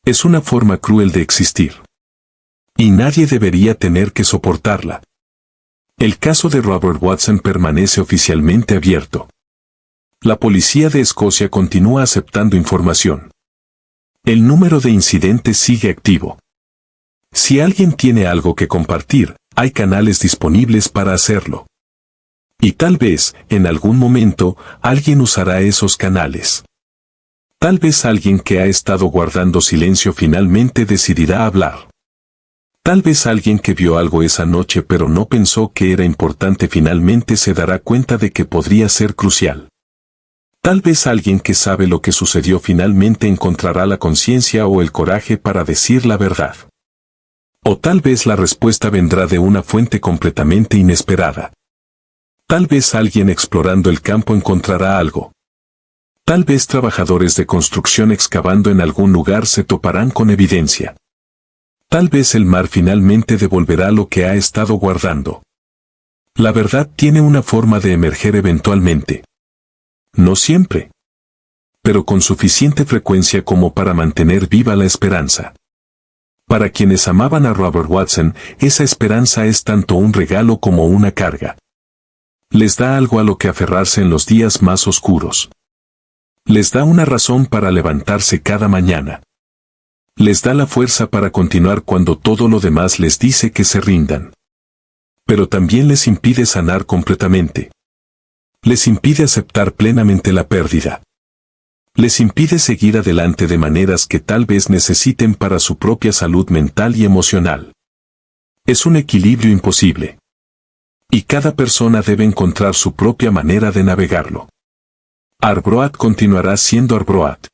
A: Es una forma cruel de existir. Y nadie debería tener que soportarla. El caso de Robert Watson permanece oficialmente abierto. La policía de Escocia continúa aceptando información. El número de incidentes sigue activo. Si alguien tiene algo que compartir, hay canales disponibles para hacerlo. Y tal vez, en algún momento, alguien usará esos canales. Tal vez alguien que ha estado guardando silencio finalmente decidirá hablar. Tal vez alguien que vio algo esa noche pero no pensó que era importante finalmente se dará cuenta de que podría ser crucial. Tal vez alguien que sabe lo que sucedió finalmente encontrará la conciencia o el coraje para decir la verdad. O tal vez la respuesta vendrá de una fuente completamente inesperada. Tal vez alguien explorando el campo encontrará algo. Tal vez trabajadores de construcción excavando en algún lugar se toparán con evidencia. Tal vez el mar finalmente devolverá lo que ha estado guardando. La verdad tiene una forma de emerger eventualmente. No siempre, pero con suficiente frecuencia como para mantener viva la esperanza. Para quienes amaban a Robert Watson, esa esperanza es tanto un regalo como una carga. Les da algo a lo que aferrarse en los días más oscuros. Les da una razón para levantarse cada mañana. Les da la fuerza para continuar cuando todo lo demás les dice que se rindan. Pero también les impide sanar completamente. Les impide aceptar plenamente la pérdida. Les impide seguir adelante de maneras que tal vez necesiten para su propia salud mental y emocional. Es un equilibrio imposible. Y cada persona debe encontrar su propia manera de navegarlo. Arbroath continuará siendo Arbroath.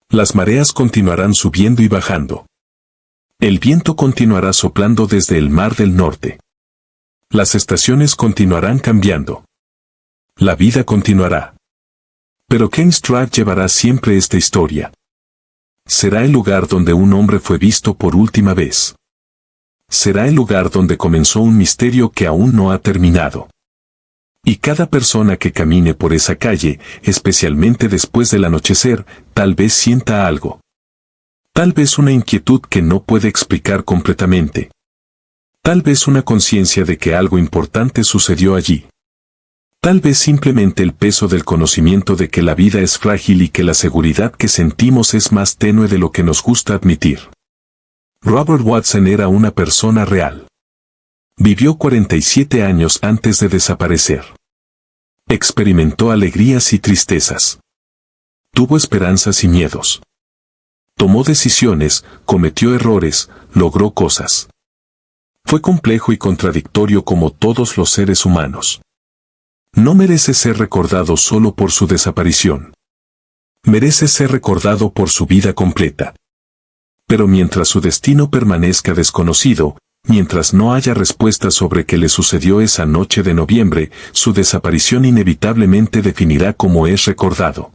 A: Las mareas continuarán subiendo y bajando. El viento continuará soplando desde el mar del norte. Las estaciones continuarán cambiando. La vida continuará. Pero Kingstrad llevará siempre esta historia. Será el lugar donde un hombre fue visto por última vez. Será el lugar donde comenzó un misterio que aún no ha terminado. Y cada persona que camine por esa calle, especialmente después del anochecer, tal vez sienta algo. Tal vez una inquietud que no puede explicar completamente. Tal vez una conciencia de que algo importante sucedió allí. Tal vez simplemente el peso del conocimiento de que la vida es frágil y que la seguridad que sentimos es más tenue de lo que nos gusta admitir. Robert Watson era una persona real. Vivió 47 años antes de desaparecer. Experimentó alegrías y tristezas. Tuvo esperanzas y miedos. Tomó decisiones, cometió errores, logró cosas. Fue complejo y contradictorio como todos los seres humanos. No merece ser recordado solo por su desaparición. Merece ser recordado por su vida completa. Pero mientras su destino permanezca desconocido, mientras no haya respuesta sobre qué le sucedió esa noche de noviembre, su desaparición inevitablemente definirá cómo es recordado.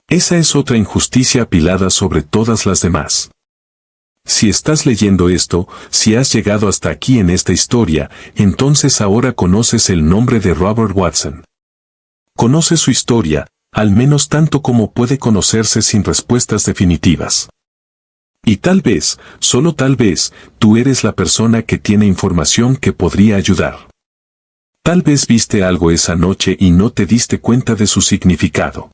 A: Esa es otra injusticia apilada sobre todas las demás. Si estás leyendo esto, si has llegado hasta aquí en esta historia, entonces ahora conoces el nombre de Robert Watson. Conoces su historia, al menos tanto como puede conocerse sin respuestas definitivas. Y tal vez, solo tal vez, tú eres la persona que tiene información que podría ayudar. Tal vez viste algo esa noche y no te diste cuenta de su significado.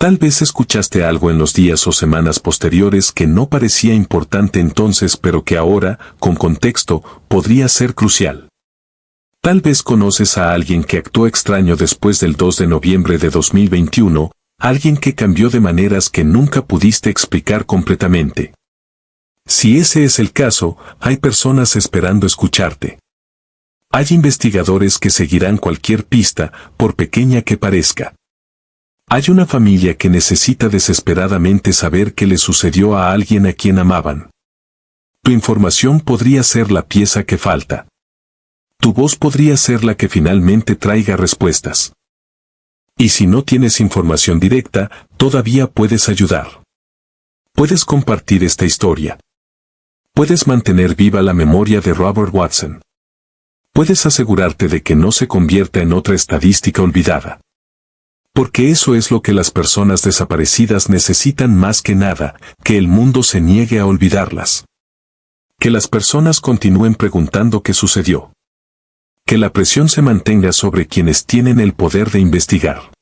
A: Tal vez escuchaste algo en los días o semanas posteriores que no parecía importante entonces pero que ahora, con contexto, podría ser crucial. Tal vez conoces a alguien que actuó extraño después del 2 de noviembre de 2021, alguien que cambió de maneras que nunca pudiste explicar completamente. Si ese es el caso, hay personas esperando escucharte. Hay investigadores que seguirán cualquier pista, por pequeña que parezca. Hay una familia que necesita desesperadamente saber qué le sucedió a alguien a quien amaban. Tu información podría ser la pieza que falta. Tu voz podría ser la que finalmente traiga respuestas. Y si no tienes información directa, todavía puedes ayudar. Puedes compartir esta historia. Puedes mantener viva la memoria de Robert Watson. Puedes asegurarte de que no se convierta en otra estadística olvidada. Porque eso es lo que las personas desaparecidas necesitan más que nada, que el mundo se niegue a olvidarlas. Que las personas continúen preguntando qué sucedió. Que la presión se mantenga sobre quienes tienen el poder de investigar.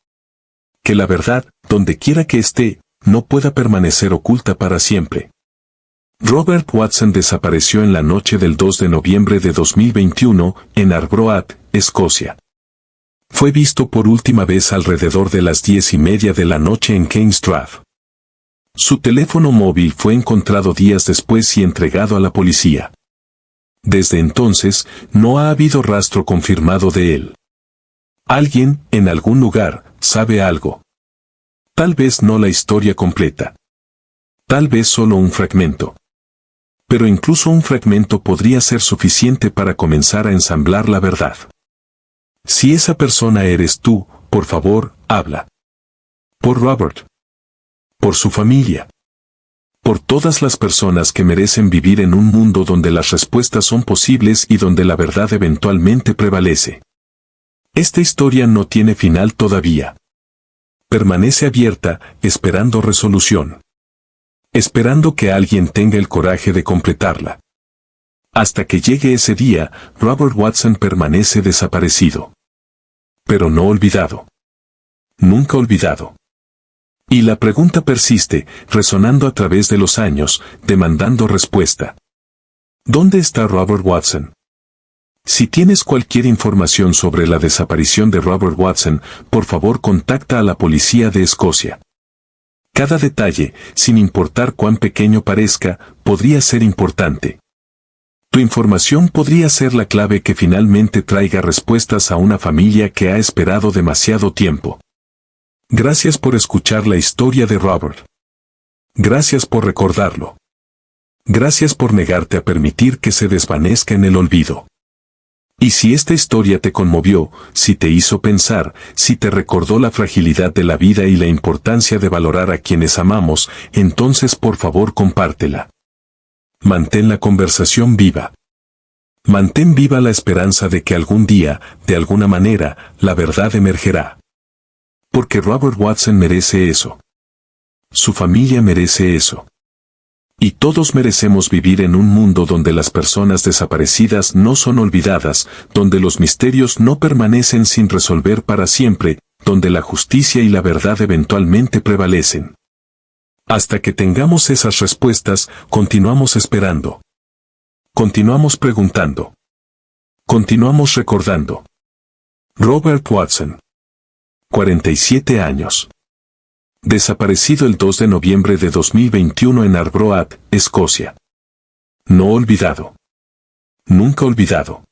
A: Que la verdad, donde quiera que esté, no pueda permanecer oculta para siempre. Robert Watson desapareció en la noche del 2 de noviembre de 2021, en Arbroath, Escocia. Fue visto por última vez alrededor de las 10:30 de la noche en Kingstrad. Su teléfono móvil fue encontrado días después y entregado a la policía. Desde entonces, no ha habido rastro confirmado de él. Alguien, en algún lugar, sabe algo. Tal vez no la historia completa. Tal vez solo un fragmento. Pero incluso un fragmento podría ser suficiente para comenzar a ensamblar la verdad. Si esa persona eres tú, por favor, habla. Por Robert. Por su familia. Por todas las personas que merecen vivir en un mundo donde las respuestas son posibles y donde la verdad eventualmente prevalece. Esta historia no tiene final todavía. Permanece abierta, esperando resolución. Esperando que alguien tenga el coraje de completarla. Hasta que llegue ese día, Robert Watson permanece desaparecido. Pero no olvidado. Nunca olvidado. Y la pregunta persiste, resonando a través de los años, demandando respuesta. ¿Dónde está Robert Watson? Si tienes cualquier información sobre la desaparición de Robert Watson, por favor contacta a la policía de Escocia. Cada detalle, sin importar cuán pequeño parezca, podría ser importante. Tu información podría ser la clave que finalmente traiga respuestas a una familia que ha esperado demasiado tiempo. Gracias por escuchar la historia de Robert. Gracias por recordarlo. Gracias por negarte a permitir que se desvanezca en el olvido. Y si esta historia te conmovió, si te hizo pensar, si te recordó la fragilidad de la vida y la importancia de valorar a quienes amamos, entonces por favor compártela. Mantén la conversación viva. Mantén viva la esperanza de que algún día, de alguna manera, la verdad emergerá. Porque Robert Watson merece eso. Su familia merece eso. Y todos merecemos vivir en un mundo donde las personas desaparecidas no son olvidadas, donde los misterios no permanecen sin resolver para siempre, donde la justicia y la verdad eventualmente prevalecen. Hasta que tengamos esas respuestas, continuamos esperando. Continuamos preguntando. Continuamos recordando. Robert Watson. 47 años. Desaparecido el 2 de noviembre de 2021 en Arbroath, Escocia. No olvidado. Nunca olvidado.